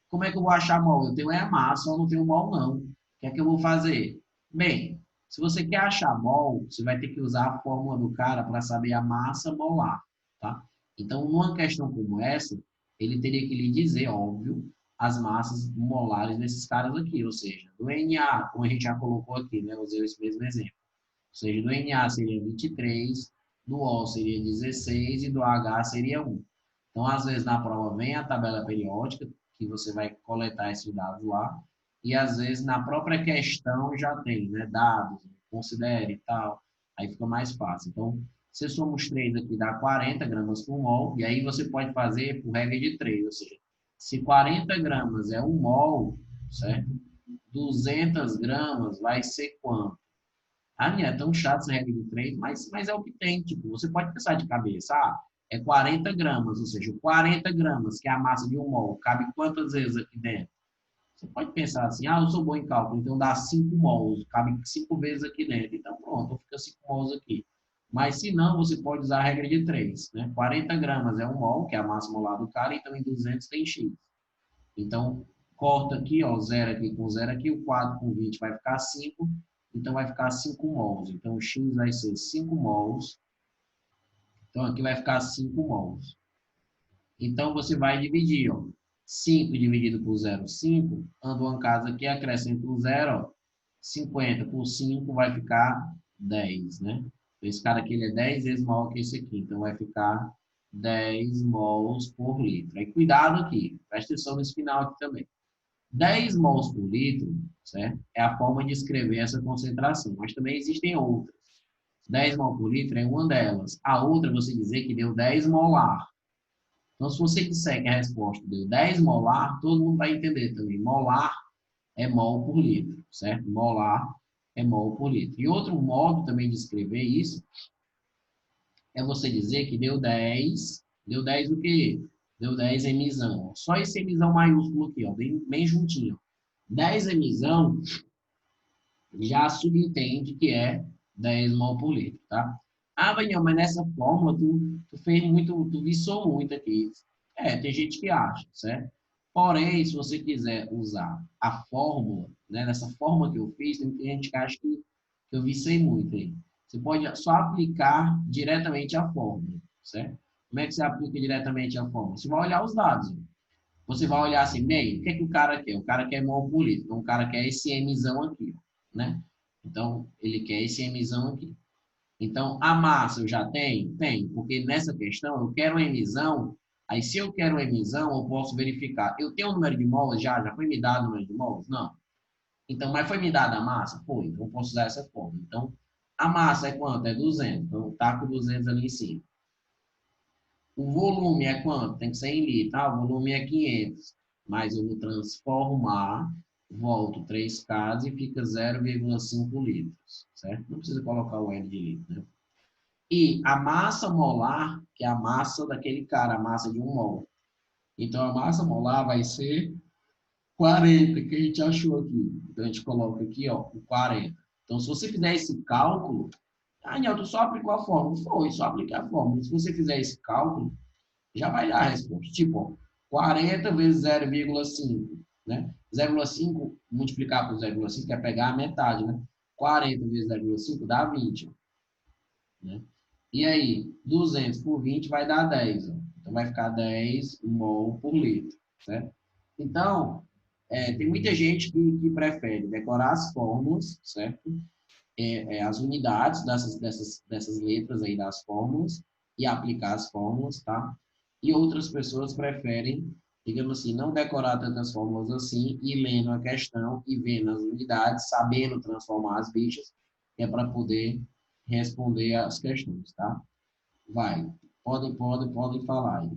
Como é que eu vou achar mol? Eu tenho a massa, eu não tenho mol não. O que é que eu vou fazer? Bem, se você quer achar mol, você vai ter que usar a fórmula do cara para saber a massa molar, tá? Então, numa questão como essa, ele teria que lhe dizer, óbvio, as massas molares desses caras aqui, ou seja, do Na, como a gente já colocou aqui, né? Eu usei esse mesmo exemplo. Ou seja, do Na seria 23, do O seria 16 e do H seria 1. Então, às vezes, na prova vem a tabela periódica, que você vai coletar esses dados lá, e às vezes na própria questão já tem, né, dados, considere e tal, aí fica mais fácil. Então, se somos 3 aqui, dá 40 gramas por mol, e aí você pode fazer por regra de 3, ou seja, se 40 gramas é 1 mol, certo? 200 gramas vai ser quanto? Ah, minha, é tão chato essa regra de 3, mas é o que tem. Tipo, você pode pensar de cabeça, é 40 gramas, ou seja, 40 gramas, que é a massa de 1 mol, cabe quantas vezes aqui dentro? Você pode pensar assim, eu sou bom em cálculo, então dá 5 mols, cabe 5 vezes aqui dentro. Então, pronto, fica 5 mols aqui. Mas, se não, você pode usar a regra de 3, né? 40 gramas é 1 mol, que é a massa molar do cara, então em 200 tem X. Então, corta aqui, ó, 0 aqui com 0 aqui, o 4 com 20 vai ficar 5, então vai ficar 5 mols. Então, o X vai ser 5 mols. Então, aqui vai ficar 5 mols. Então, você vai dividir, ó. 5 dividido por 0, 5. Anda uma casa aqui, acrescenta um 0, ó. 50 por 5 vai ficar 10, né? Esse cara aqui, ele é 10 vezes maior que esse aqui. Então, vai ficar 10 mols por litro. Aí, cuidado aqui. Presta atenção nesse final aqui também. 10 mols por litro, certo? É a forma de escrever essa concentração. Mas também existem outras. 10 mol por litro é uma delas. A outra, você dizer que deu 10 molar. Então, se você disser que a resposta deu 10 molar, todo mundo vai entender também. Molar é mol por litro, certo? Molar é mol por litro. E outro modo também de escrever isso é você dizer que deu 10. Deu 10 o quê? Deu 10 emisão. Só esse emisão maiúsculo aqui, ó, bem juntinho. 10 emisão já subentende que é 10 mol por litro, tá? Daniel, mas nessa fórmula tu fez muito, tu viçou muito aqui. Tem gente que acha, certo? Porém, se você quiser usar a fórmula, né, nessa forma que eu fiz, tem gente que acha que eu vicei muito aí. Você pode só aplicar diretamente a fórmula, certo? Como é que você aplica diretamente a fórmula? Você vai olhar os dados. Você vai olhar assim, bem, o que é que o cara quer? O cara quer mol por litro. Então, o cara quer esse Mzão aqui, né? Então, ele quer esse Mzão aqui. Então, a massa eu já tenho? Tenho, porque nessa questão eu quero um Mzão. Aí, se eu quero um Mzão, eu posso verificar. Eu tenho o número de mols já? Já foi me dado o número de mols? Não. Então, mas foi me dada a massa? Foi, então eu posso usar essa forma. Então, a massa é quanto? É 200. Então, eu taco 200 ali em cima. O volume é quanto? Tem que ser em litro. O volume é 500. Mas eu vou transformar, volto 3 casas e fica 0,5 litros, certo? Não precisa colocar o L de litro, né? E a massa molar, que é a massa daquele cara, a massa de 1 mol. Então, a massa molar vai ser 40, que a gente achou aqui. Então, a gente coloca aqui, ó, o 40. Então, se você fizer esse cálculo, Nilton, só aplicou a fórmula. Foi, só aplicar a fórmula. Se você fizer esse cálculo, já vai dar a resposta. Tipo, 40 vezes 0,5, né? 0,5 multiplicar por 0,5 é pegar a metade, né? 40 vezes 0,5 dá 20, né? E aí, 200 por 20 vai dar 10. Ó. Então, vai ficar 10 mol por litro, certo? Então, tem muita gente que prefere decorar as fórmulas, certo? As unidades dessas letras aí das fórmulas e aplicar as fórmulas, tá? E outras pessoas preferem, digamos assim, não decorar tantas fórmulas assim e lendo a questão e vendo as unidades, sabendo transformar as bichas, é para poder responder as questões, tá? Vai. Podem falar aí.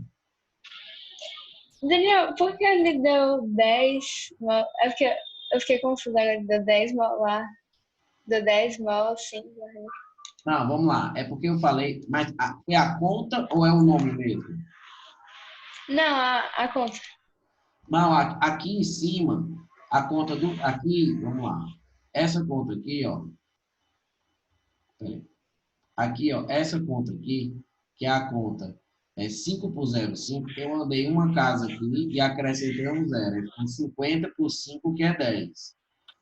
Daniel, por que ele deu 10 mol? Eu fiquei confusa agora, deu 10 mol lá. Deu 10 mol, sim. Não, vamos lá. É porque eu falei, mas é a conta ou é o nome mesmo? Não, a conta. Não, aqui em cima, a conta do... Aqui, vamos lá. Essa conta aqui, ó. Aqui, ó, essa conta aqui, que é a conta 5 por 0,5, eu andei uma casa aqui e acrescentei um zero. Ficou 50 por 5, que é 10.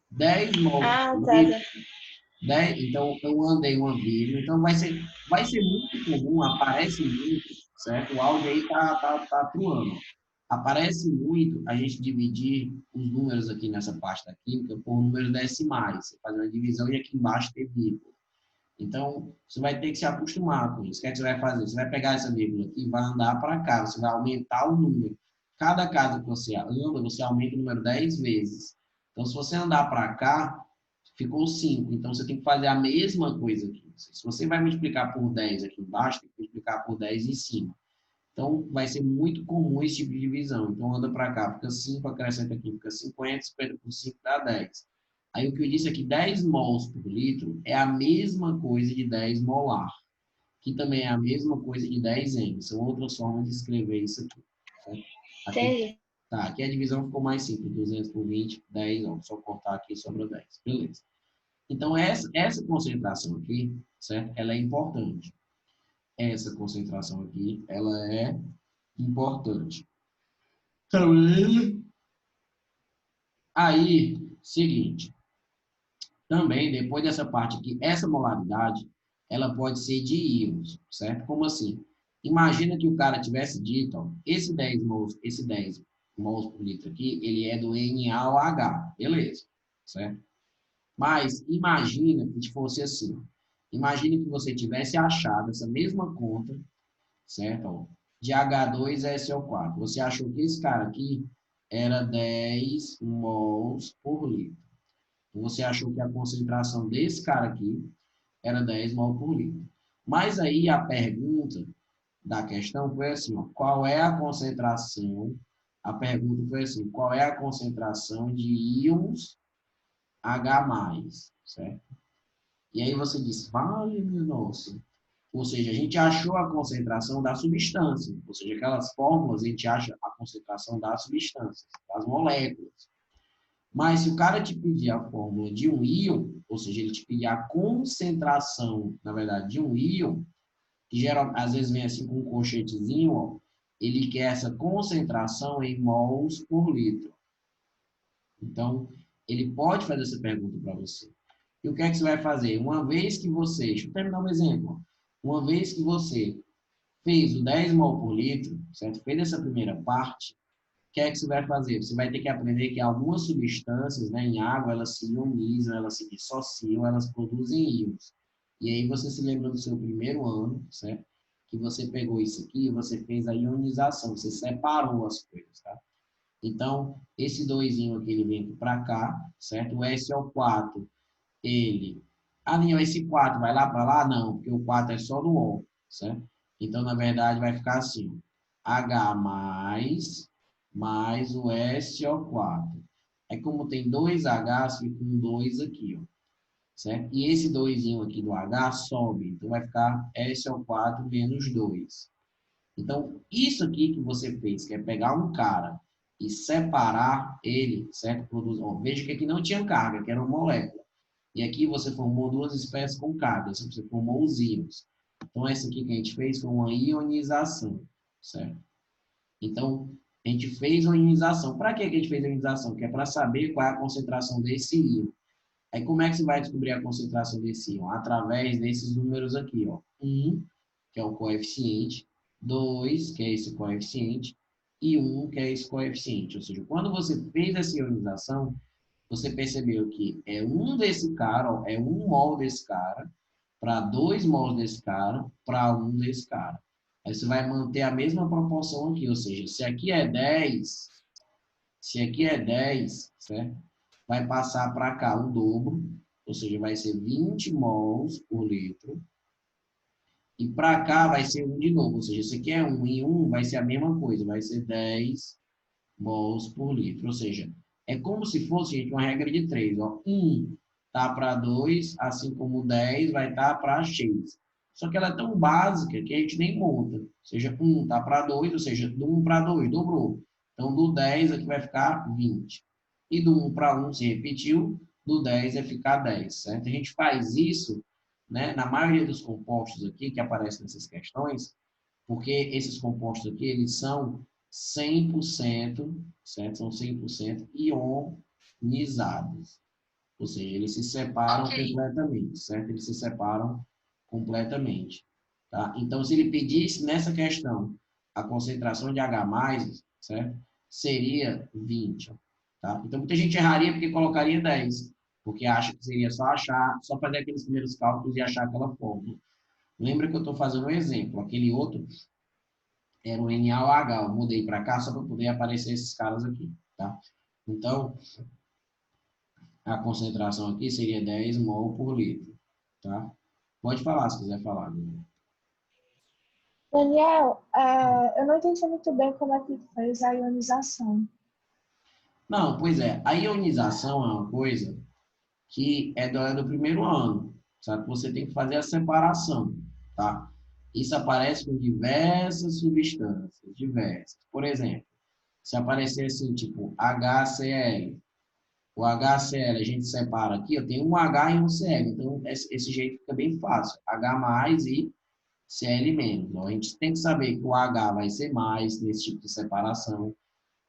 10 mols Ah, por tá, litro, tá. 10, então eu andei uma vírgula. Então vai ser muito comum, aparece muito, certo? O áudio aí tá truando. Aparece muito a gente dividir os números aqui nessa parte da química por números decimais. Você faz uma divisão e aqui embaixo tem vírgula. Então, você vai ter que se acostumar com isso. O que é que você vai fazer? Você vai pegar essa vírgula aqui e vai andar para cá. Você vai aumentar o número. Cada casa que você anda, você aumenta o número 10 vezes. Então, se você andar para cá, ficou 5. Então, você tem que fazer a mesma coisa aqui. Se você vai multiplicar por 10 aqui embaixo, tem que multiplicar por 10 em cima. Então, vai ser muito comum esse tipo de divisão. Então, anda para cá, fica 5, acrescenta aqui, fica 50, 50 por 5 dá 10. Aí, o que eu disse aqui, 10 mols por litro é a mesma coisa de 10 molar, que também é a mesma coisa de 10 m. São outras formas de escrever isso aqui. Certo? Aqui, Entendi. tá, aqui a divisão ficou mais simples, 200 por 20, 10, ó, só cortar aqui sobra 10. Beleza. Então, essa concentração aqui, certo? Ela é importante. Essa concentração aqui, ela é importante. Também. Aí, seguinte. Também, depois dessa parte aqui, essa molaridade, ela pode ser de íons, certo? Como assim? Imagina que o cara tivesse dito, ó, esse 10 mols por litro aqui, ele é do NaOH, beleza, certo? Mas imagina que fosse assim. Imagina que você tivesse achado essa mesma conta, certo? Ó, de H2SO4. Você achou que esse cara aqui era 10 mols por litro. Você achou que a concentração desse cara aqui era 10 mol por litro. Mas aí a pergunta da questão foi assim, ó, qual é a concentração? A pergunta foi assim, qual é a concentração de íons H+, certo? E aí você disse, vale, meu nossa. Ou seja, a gente achou a concentração da substância. Ou seja, aquelas fórmulas, a gente acha a concentração das substâncias, das moléculas. Mas se o cara te pedir a fórmula de um íon, ou seja, ele te pedir a concentração, na verdade, de um íon, que geral, às vezes vem assim com um colchetezinho, ó, ele quer essa concentração em mols por litro. Então, ele pode fazer essa pergunta para você. E o que é que você vai fazer? Uma vez que você, deixa eu terminar um exemplo. Uma vez que você fez o 10 mol por litro, certo? Fez essa primeira parte, o que é que você vai fazer? Você vai ter que aprender que algumas substâncias, né, em água, elas se ionizam, elas se dissociam, elas produzem íons. E aí você se lembra do seu primeiro ano, certo? Que você pegou isso aqui e você fez a ionização, você separou as coisas, tá? Então, esse 2 aqui, ele vem para cá, certo? O SO4, ele... Ah, não, esse 4 vai lá para lá? Não, porque o 4 é só do O, certo? Então, na verdade, vai ficar assim, H+, mais o SO4. Aí, como tem 2 Hs, fica um 2 aqui, ó, certo? E esse 2 aqui do H sobe, então vai ficar SO4 menos 2. Então, isso aqui que você fez, que é pegar um cara e separar ele, certo? Ó, veja que aqui não tinha carga, que era uma molécula. E aqui você formou duas espécies com carga, você formou os íons. Então, essa aqui que a gente fez foi uma ionização, certo? Então, a gente fez uma ionização. Para que a gente fez a ionização? Que é para saber qual é a concentração desse íon. Aí, como é que você vai descobrir a concentração desse íon? Através desses números aqui, ó. 1, que é o coeficiente, 2, que é esse coeficiente, e 1, que é esse coeficiente. Ou seja, quando você fez essa ionização, você percebeu que é um desse cara, ó, é 1 mol desse cara, para 2 mols desse cara, para 1 desse cara. Aí você vai manter a mesma proporção aqui, ou seja, se aqui é 10, certo? Vai passar para cá o dobro, ou seja, vai ser 20 mols por litro. E para cá vai ser 1 de novo, ou seja, isso aqui é 1 e 1 vai ser a mesma coisa, vai ser 10 mols por litro. Ou seja, é como se fosse, gente, uma regra de 3. Ó. 1 tá para 2, assim como 10 vai estar para x. Só que ela é tão básica que a gente nem monta. Ou seja, 1 tá para 2, ou seja, do 1 para 2, dobrou. Então, do 10 aqui vai ficar 20. E do 1 para 1 se repetiu, do 10 é ficar 10, certo? A gente faz isso, né, na maioria dos compostos aqui que aparecem nessas questões, porque esses compostos aqui, eles são 100%, certo? São 100% ionizados. Ou seja, eles se separam completamente, certo? Eles se separam completamente, tá? Então, se ele pedisse nessa questão a concentração de H+, certo? Seria 20, tá? Então, muita gente erraria porque colocaria 10, porque acha que seria só achar, só fazer aqueles primeiros cálculos e achar aquela fórmula. Lembra que eu estou fazendo um exemplo, aquele outro era o NaOH, eu mudei para cá só para poder aparecer esses caras aqui, tá? Então, a concentração aqui seria 10 mol por litro, tá? Pode falar se quiser falar. Daniel, eu não entendi muito bem como é que fez a ionização. Não, pois é, a ionização é uma coisa que é do primeiro ano, sabe? Você tem que fazer a separação, tá? Isso aparece com diversas substâncias, diversas. Por exemplo, se aparecer assim, tipo HCl, o HCl a gente separa aqui, eu tenho um H e um Cl, então esse jeito fica bem fácil. H+ e Cl-. Então, a gente tem que saber que o H vai ser mais nesse tipo de separação.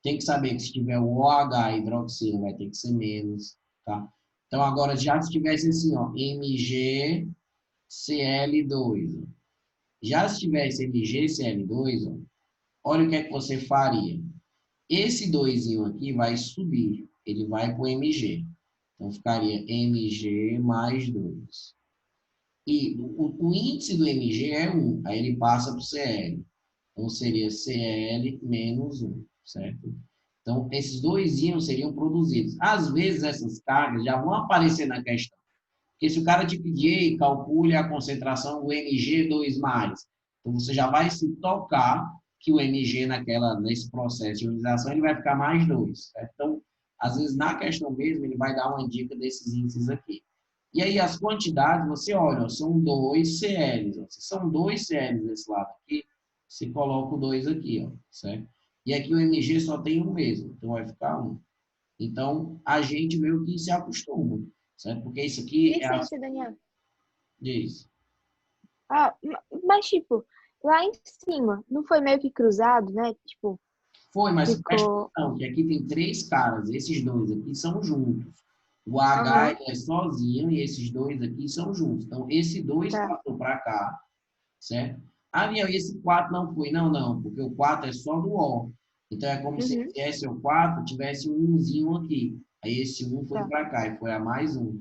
Tem que saber que se tiver o OH hidroxilo vai ter que ser menos, tá? Então, agora, já se tivesse assim, ó, MgCl2, já se tivesse MgCl2, ó, olha o que é que você faria. Esse 2 aqui vai subir, ele vai para o Mg. Então, ficaria Mg mais 2. E o índice do Mg é 1, aí ele passa para o Cl. Então, seria Cl menos 1, certo? Então, esses dois íons seriam produzidos. Às vezes, essas cargas já vão aparecer na questão. Porque se o cara te pedir, calcule a concentração do Mg2+, então você já vai se tocar que o Mg nesse processo de ionização ele vai ficar mais 2. Certo? Então, às vezes, na questão mesmo, ele vai dar uma dica desses índices aqui. E aí, as quantidades, você olha, ó, são 2 Cl. Ó. Se são 2 Cl desse lado aqui, você coloca o 2 aqui, ó, certo? E aqui o Mg só tem um mesmo, então vai ficar 1. Então, a gente meio que se acostuma, certo? Porque isso aqui é a... Licença, Daniel. Diz. Ah, mas tipo, lá em cima, não foi meio que cruzado, né? Tipo, Foi, mas presta ficou. atenção, que aqui tem 3 caras, esses dois aqui são juntos. O H Aham, é sozinho e esses dois aqui são juntos. Então, esse 2 tá. passou para cá, certo? Ah, e esse 4 não foi. Não, não, porque o 4 é só do O. Então, é como se Uhum, viesse o 4, tivesse um 1zinho aqui. Aí, esse 1 foi tá. para cá e foi a mais 1.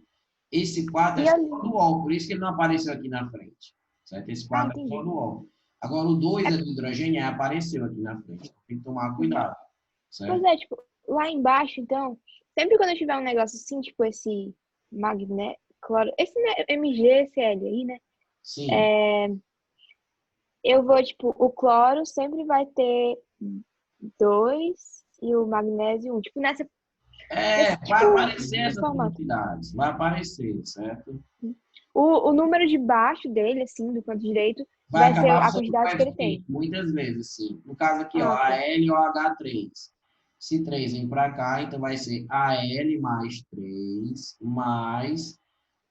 Esse 4 é E só ali? do O, por isso que ele não apareceu aqui na frente. Certo? Esse Ah, 4 é só entendi. do O. Agora, o 2 É, é do hidrogênio, aí apareceu aqui na frente. Então, tem que tomar uhum. cuidado. Pois Certo? é, tipo, lá embaixo, então, sempre quando eu tiver um negócio assim, tipo esse magné, cloro, esse MgCl aí, né? Sim. É, eu vou, tipo, o cloro sempre vai ter 2 e o magnésio 1. Tipo, nesse, Vai tipo, aparecer nesse essas formato. quantidades. Vai aparecer, certo? O número de baixo dele, assim, do canto direito, Vai vai ser acabar a sendo quantidade que ele tem. coeficiente, muitas vezes, sim. No caso aqui, ó, Ah, tá. AL ou H3. Se 3 vem para cá, então vai ser AL mais 3, mais,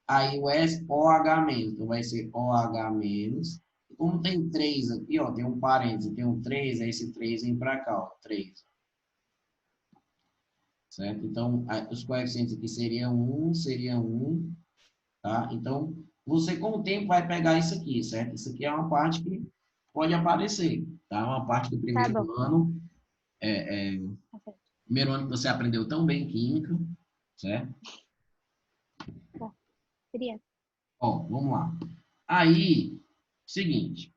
aí o S, OH menos, então vai ser OH menos. Como tem 3 aqui, ó, tem um parênteses, tem um 3, aí esse 3 vem para cá, ó, 3. Certo? Então, os coeficientes aqui seria 1, tá? Então, você com o tempo vai pegar isso aqui, certo? Isso aqui é uma parte que pode aparecer, tá? Uma parte do Tá primeiro bom. ano, Tá certo. primeiro ano que você aprendeu tão bem química, certo? Tá. Queria. Ó, vamos lá. Aí, seguinte,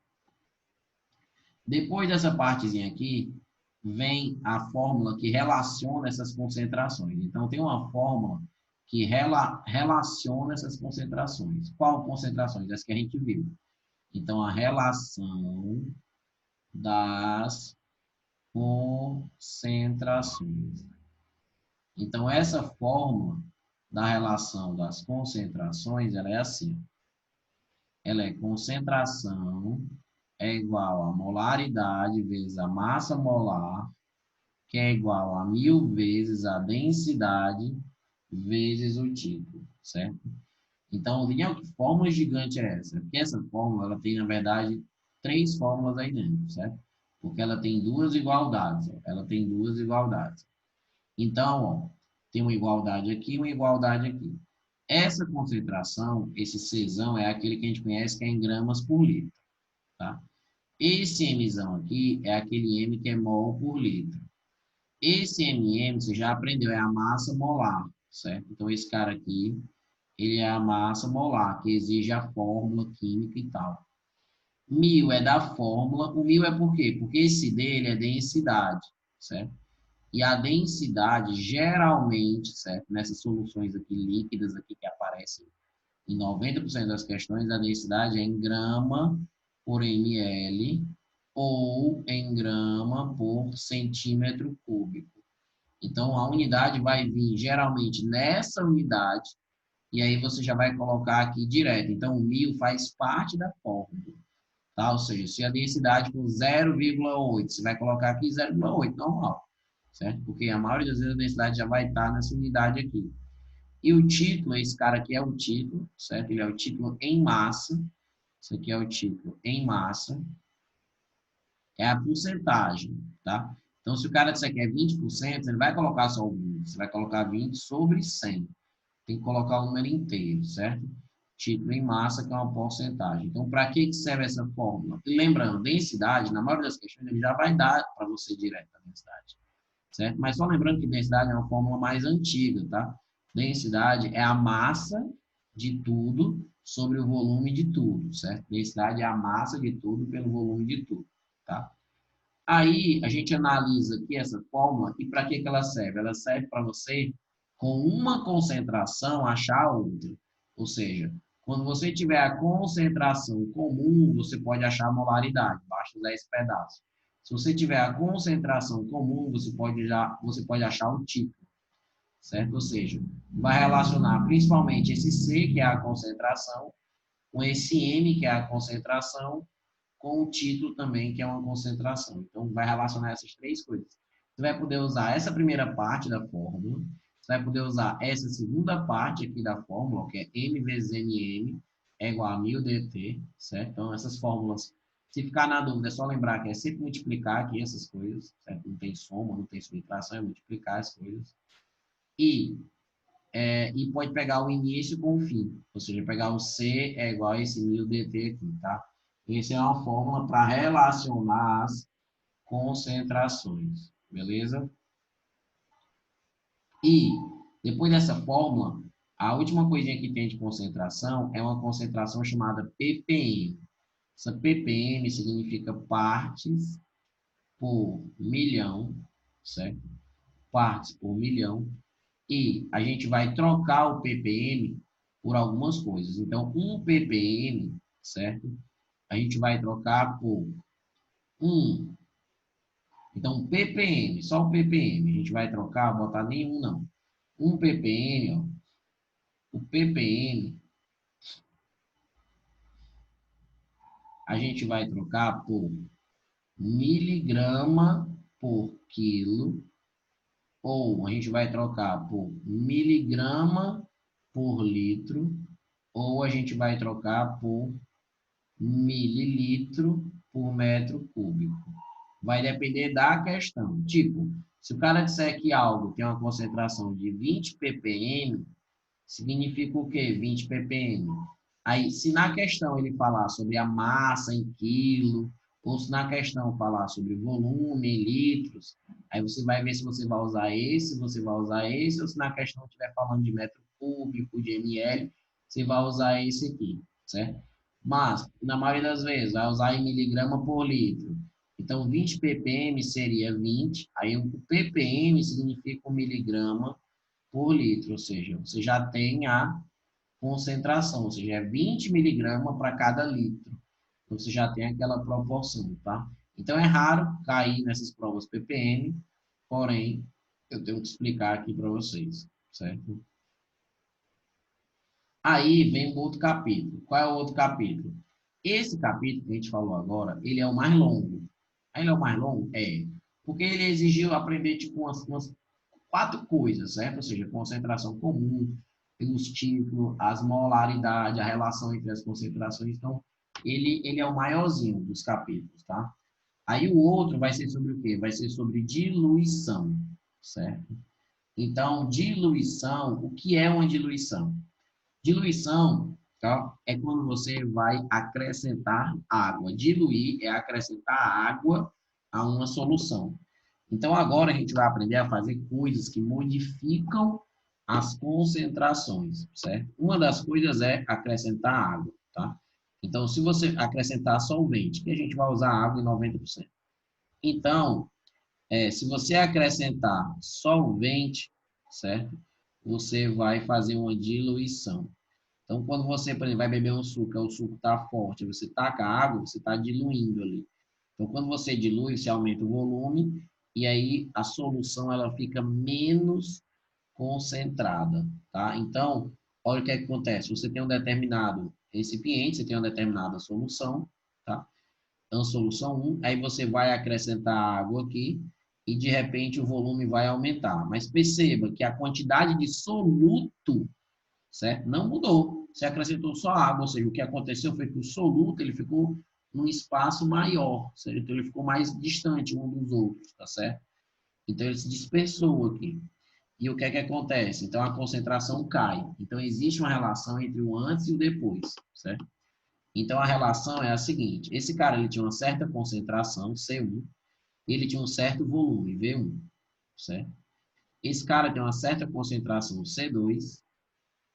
depois dessa partezinha aqui, vem a fórmula que relaciona essas concentrações. Então, tem uma fórmula que relaciona essas concentrações. Qual concentrações? Essa que a gente viu. Então, a relação das concentrações. Então, essa fórmula da relação das concentrações, ela é assim. Ela é concentração é igual a molaridade vezes a massa molar, que é igual a 1000 vezes a densidade vezes o título, certo? Então, que fórmula gigante é essa? Porque essa fórmula, ela tem, na verdade, 3 fórmulas aí dentro, certo? Porque ela tem duas igualdades, ó. Ela tem duas igualdades. Então, ó, tem uma igualdade aqui e uma igualdade aqui. Essa concentração, esse Czão, é aquele que a gente conhece que é em gramas por litro, tá? Esse Mzão aqui é aquele M que é mol por litro. Esse MM, você já aprendeu, é a massa molar, certo? Então, esse cara aqui, ele é a massa molar, que exige a fórmula química e tal. Mil é da fórmula. O mil é por quê? Porque esse dele é densidade, certo? E a densidade, geralmente, certo? Nessas soluções aqui líquidas aqui que aparecem em 90% das questões, a densidade é em grama por ml ou em grama por centímetro cúbico. Então, a unidade vai vir geralmente nessa unidade, e aí você já vai colocar aqui direto. Então, o 1000 faz parte da fórmula, tá? Ou seja, se a densidade for 0,8, você vai colocar aqui 0,8, normal, certo? Porque a maioria das vezes a densidade já vai estar nessa unidade aqui. E o título, esse cara aqui é o título, certo? Ele é o título em massa. Isso aqui é o título em massa. É a porcentagem, tá? Então, se o cara disser que é 20%, ele vai colocar só o 20. Você vai colocar 20 sobre 100. Tem que colocar o número inteiro, certo? Título em massa, que é uma porcentagem. Então, para que serve essa fórmula? E lembrando, densidade, na maioria das questões, ele já vai dar para você direto a densidade, certo? Mas só lembrando que densidade é uma fórmula mais antiga, tá? Densidade é a massa de tudo sobre o volume de tudo, certo? Densidade é a massa de tudo pelo volume de tudo, tá? Aí a gente analisa aqui essa fórmula e para que ela serve? Ela serve para você, com uma concentração, achar outra. Ou seja, quando você tiver a concentração comum, você pode achar a molaridade, basta usar esse pedaço. Se você tiver a concentração comum, você pode achar o título, certo? Ou seja, vai relacionar principalmente esse C, que é a concentração, com esse M, que é a concentração, com o título também, que é uma concentração. Então, vai relacionar essas 3 coisas. Você vai poder usar essa primeira parte da fórmula, você vai poder usar essa segunda parte aqui da fórmula, que é M vezes MM é igual a 1000 dt, certo? Então, essas fórmulas, se ficar na dúvida, é só lembrar que é sempre multiplicar aqui essas coisas, certo? Não tem soma, não tem subtração, é multiplicar as coisas. E pode pegar o início com o fim, ou seja, pegar o C é igual a esse 1000 dt aqui, tá? Essa é uma fórmula para relacionar as concentrações, beleza? E depois dessa fórmula, a última coisinha que tem de concentração é uma concentração chamada ppm. Essa ppm significa partes por milhão, certo? Partes por milhão. E a gente vai trocar o ppm por algumas coisas. Então, 1 ppm, certo? A gente vai trocar por 1. Então, ppm, só o ppm, a gente vai trocar, botar nenhum não. 1 ppm, ó, o ppm, a gente vai trocar por miligrama por quilo, ou a gente vai trocar por miligrama por litro, ou a gente vai trocar por mililitro por metro cúbico. Vai depender da questão. Tipo, se o cara disser que algo tem uma concentração de 20 ppm, significa o quê? 20 ppm. Aí, se na questão ele falar sobre a massa em quilo, ou se na questão falar sobre volume em litros, aí você vai ver se você vai usar esse, você vai usar esse, ou se na questão estiver falando de metro cúbico, de ml, você vai usar esse aqui, certo? Mas, na maioria das vezes, vai usar em miligrama por litro. Então, 20 ppm seria 20, aí o ppm significa 1 miligrama por litro, ou seja, você já tem a concentração, ou seja, é 20 miligramas para cada litro. Então, você já tem aquela proporção, tá? Então, é raro cair nessas provas ppm, porém, eu tenho que explicar aqui para vocês, certo? Aí vem o outro capítulo. Qual é o outro capítulo? Esse capítulo que a gente falou agora, ele é o mais longo. Aí ele é o mais longo? É. Porque ele exigiu aprender, tipo, umas quatro coisas, certo? Ou seja, concentração comum, os títulos, as molaridades, a relação entre as concentrações. Então, ele é o maiorzinho dos capítulos, tá? Aí o outro vai ser sobre o quê? Vai ser sobre diluição, certo? Então, diluição, o que é uma diluição? Diluição, tá? É quando você vai acrescentar água. Diluir é acrescentar água a uma solução. Então, agora a gente vai aprender a fazer coisas que modificam as concentrações, certo? Uma das coisas é acrescentar água, tá? Então, se você acrescentar solvente, que a gente vai usar água em 90%. Então, se você acrescentar solvente, certo? Você vai fazer uma diluição. Então, quando você, por exemplo, vai beber um suco, o suco está forte, você taca água, você está diluindo ali. Então, quando você dilui, você aumenta o volume e aí a solução ela fica menos concentrada, tá? Então, olha o que acontece. Você tem um determinado recipiente, você tem uma determinada solução, tá? Então, solução 1, aí você vai acrescentar água aqui e, de repente, o volume vai aumentar. Mas perceba que a quantidade de soluto, certo? Não mudou. Você acrescentou só água, ou seja, o que aconteceu foi que o soluto ele ficou num espaço maior, certo? Então ele ficou mais distante um dos outros, tá certo? Então ele se dispersou aqui. E o que é que acontece? Então a concentração cai. Então existe uma relação entre o antes e o depois, certo? Então a relação é a seguinte: esse cara ele tinha uma certa concentração, C1, ele tinha um certo volume, V1, certo? Esse cara tem uma certa concentração, C2,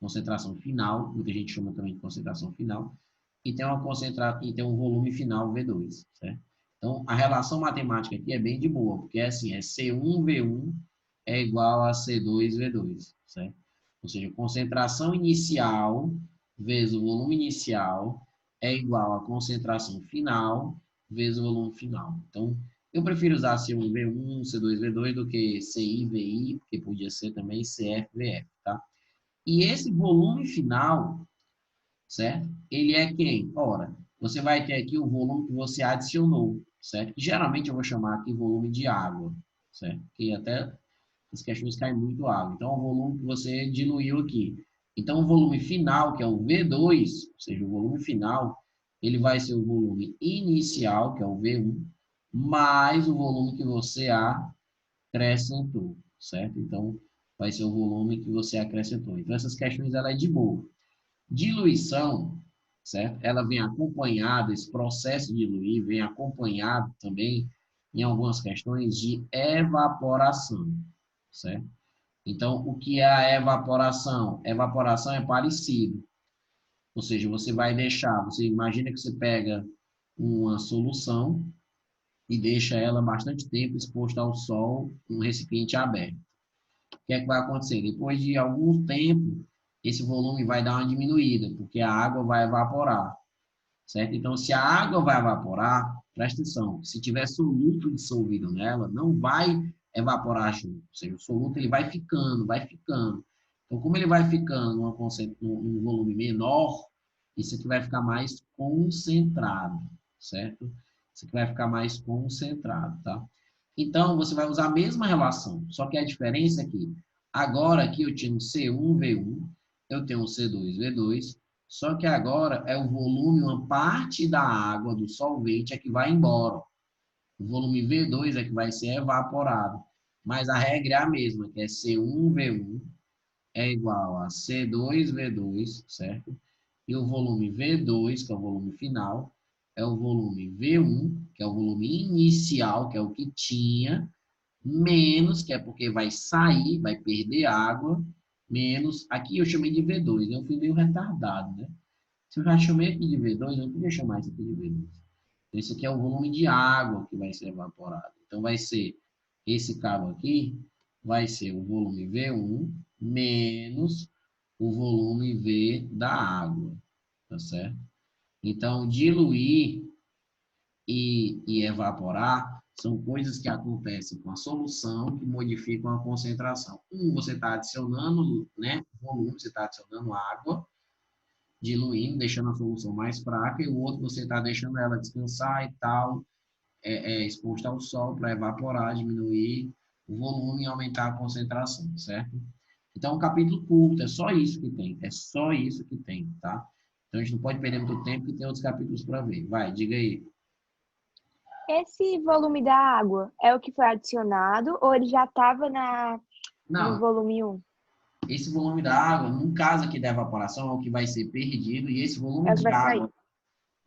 concentração final, muita gente chama também de concentração final, e tem um volume final V2, certo? Então, a relação matemática aqui é bem de boa, porque é assim, é C1V1 é igual a C2V2, certo? Ou seja, concentração inicial vezes o volume inicial é igual a concentração final vezes o volume final. Então, eu prefiro usar C1V1, C2V2 do que CIVI, porque podia ser também CFVF, tá? E esse volume final, certo? Ele é quem? Ora, você vai ter aqui o volume que você adicionou, certo? Que geralmente eu vou chamar aqui volume de água, certo? Que até as questões caem muito água. Então, o volume que você diluiu aqui. Então, o volume final, que é o V2, ou seja, o volume final, ele vai ser o volume inicial, que é o V1, mais o volume que você acrescentou, certo? Então, vai ser o volume que você acrescentou. Então, essas questões, ela é de boa. Diluição, certo? Ela vem acompanhada, esse processo de diluir vem acompanhado também, em algumas questões, de evaporação, certo? Então, o que é a evaporação? Evaporação é parecido. Ou seja, você vai deixar, você imagina que você pega uma solução e deixa ela bastante tempo exposta ao sol, num recipiente aberto. O que é que vai acontecer? Depois de algum tempo, esse volume vai dar uma diminuída, porque a água vai evaporar, certo? Então, se a água vai evaporar, presta atenção, se tiver soluto dissolvido nela, não vai evaporar junto. Ou seja, o soluto ele vai ficando, vai ficando. Então, como ele vai ficando num volume menor, isso aqui vai ficar mais concentrado, certo? Isso aqui vai ficar mais concentrado, tá? Então, você vai usar a mesma relação, só que a diferença é que agora aqui eu tinha um C1V1, eu tenho um C2V2, só que agora é o volume, uma parte da água do solvente é que vai embora. O volume V2 é que vai ser evaporado. Mas a regra é a mesma, que é C1V1 é igual a C2V2, certo? E o volume V2, que é o volume final, é o volume V1, que é o volume inicial, que é o que tinha, menos, que é porque vai sair, vai perder água, menos, aqui eu chamei de V2, eu fui meio retardado, né? Se eu já chamei aqui de V2, eu não podia chamar isso aqui de V2. Esse aqui é o volume de água que vai ser evaporado. Então, vai ser esse cabo aqui, vai ser o volume V1 menos o volume V da água, tá certo? Então, diluir e evaporar são coisas que acontecem com a solução que modificam a concentração. Você está adicionando, né, volume, você está adicionando água, diluindo, deixando a solução mais fraca, e o outro você está deixando ela descansar e tal, exposta ao sol para evaporar, diminuir o volume e aumentar a concentração, certo? Então, é um capítulo curto, é só isso que tem. É só isso que tem, tá? Então, a gente não pode perder muito tempo, que tem outros capítulos para ver. Vai, diga aí. Esse volume da água é o que foi adicionado ou ele já estava no Não, volume um? esse volume da água, no caso aqui da evaporação, é o que vai ser perdido, e esse volume É o que de vai sair. água,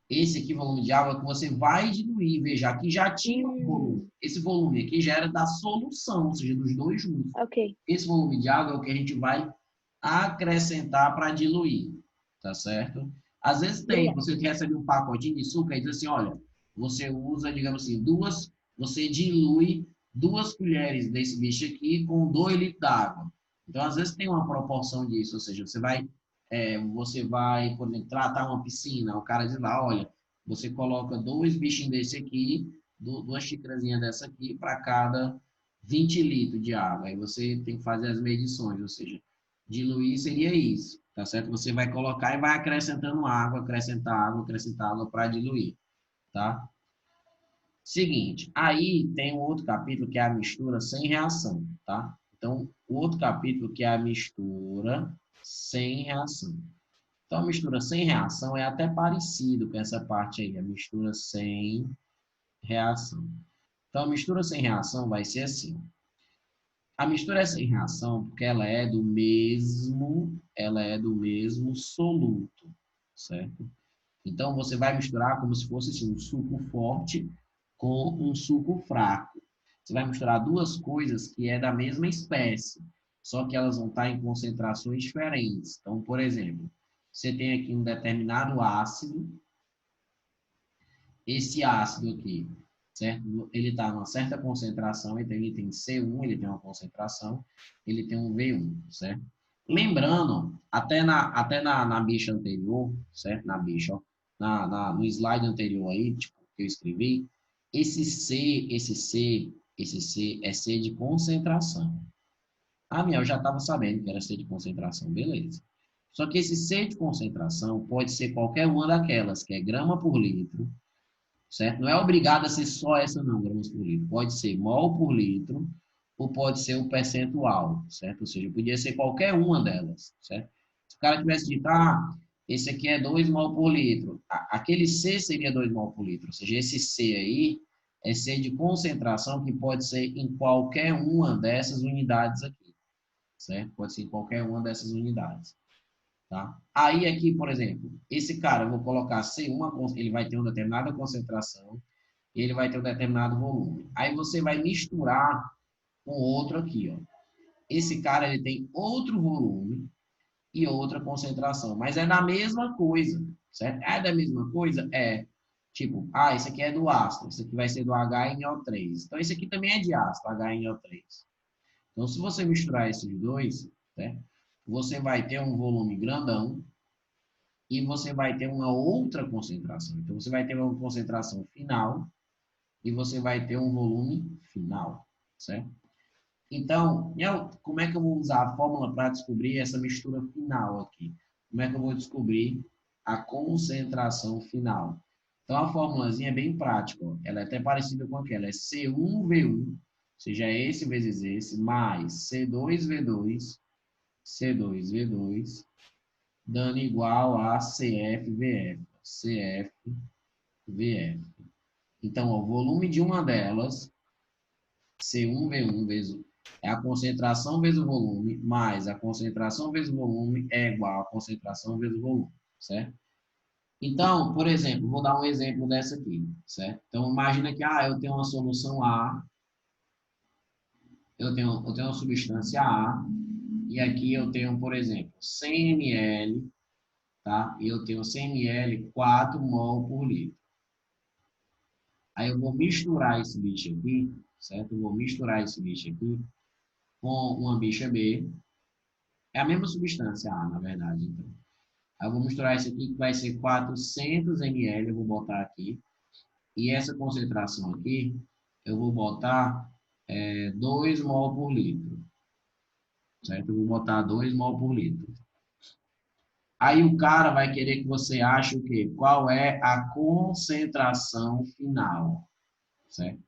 esse aqui, volume de água, que você vai diluir. Veja, aqui já tinha um volume. Esse volume aqui já era da solução, ou seja, dos dois juntos. Ok. Esse volume de água é o que a gente vai acrescentar para diluir, tá certo? Às vezes tem, Obrigada. você recebe um pacotinho de açúcar e diz assim, olha, você usa, digamos assim, você dilui 2 colheres desse bicho aqui com 2 litros d'água. Então, às vezes tem uma proporção disso, ou seja, você vai, por exemplo, tratar uma piscina, o cara diz lá, olha, você coloca 2 bichinhos desse aqui, 2 xícarazinhas dessa aqui para cada 20 litros de água. Aí você tem que fazer as medições, ou seja, diluir seria isso, tá certo? Você vai colocar e vai acrescentando água, acrescentar água para diluir, tá? Seguinte, aí tem um outro capítulo que é a mistura sem reação, tá? Então, o outro capítulo que é a mistura sem reação. Então, a mistura sem reação é até parecido com essa parte aí, a mistura sem reação. Então, a mistura sem reação vai ser assim. A mistura é sem reação porque ela é do mesmo soluto, certo? Então, você vai misturar como se fosse assim, um suco forte com um suco fraco. Você vai misturar duas coisas que é da mesma espécie, só que elas vão estar em concentrações diferentes. Então, por exemplo, você tem aqui um determinado ácido, esse ácido aqui, certo? Ele está numa certa concentração, então ele tem C1, ele tem uma concentração, ele tem um V1, certo? Lembrando, até na bicha anterior, certo? Na bicha, ó, no slide anterior aí, tipo, que eu escrevi, esse C é C de concentração. Ah, Miel, eu já estava sabendo que era C de concentração, beleza. Só que esse C de concentração pode ser qualquer uma daquelas, que é grama por litro, certo? Não é obrigado a ser só essa não, gramas por litro. Pode ser mol por litro ou pode ser o percentual, certo? Ou seja, podia ser qualquer uma delas, certo? Se o cara tivesse dito, esse aqui é 2 mol por litro, aquele C seria 2 mol por litro, ou seja, esse C aí é C de concentração que pode ser em qualquer uma dessas unidades aqui, certo? Pode ser em qualquer uma dessas unidades. Tá? Aí aqui, por exemplo, esse cara, eu vou colocar C1, ele vai ter uma determinada concentração, e ele vai ter um determinado volume. Aí você vai misturar com outro aqui, ó. Esse cara, ele tem outro volume e outra concentração, mas é da mesma coisa, certo? É da mesma coisa? É. Tipo, esse aqui é do ácido, esse aqui vai ser do HNO3. Então, esse aqui também é de ácido, HNO3. Então, se você misturar esses dois, certo? Você vai ter um volume grandão, e você vai ter uma outra concentração. Então, você vai ter uma concentração final e você vai ter um volume final, certo? Então, como é que eu vou usar a fórmula para descobrir essa mistura final aqui? Como é que eu vou descobrir a concentração final? Então, a formulazinha é bem prática. Ó. Ela é até parecida com aquela. É C1V1, ou seja, é esse vezes esse, mais C2V2, C2V2, dando igual a CFVF. CFVF. Então, o volume de uma delas, C1V1 vezes é a concentração vezes o volume, mais a concentração vezes o volume é igual a concentração vezes o volume, certo? Então, por exemplo, vou dar um exemplo dessa aqui, certo? Então, imagina que eu tenho uma solução A, eu tenho uma substância A, e aqui eu tenho, por exemplo, 100 ml, tá? E eu tenho 100 ml, 4 mol por litro. Aí eu vou misturar esse bicho aqui, certo? Eu vou misturar esse bicho aqui com uma bicha B. É a mesma substância A, na verdade, então. Aí eu vou misturar isso aqui, que vai ser 400 ml, eu vou botar aqui. E essa concentração aqui, eu vou botar 2 mol por litro, certo? Eu vou botar 2 mol por litro. Aí o cara vai querer que você ache o quê? Qual é a concentração final, certo?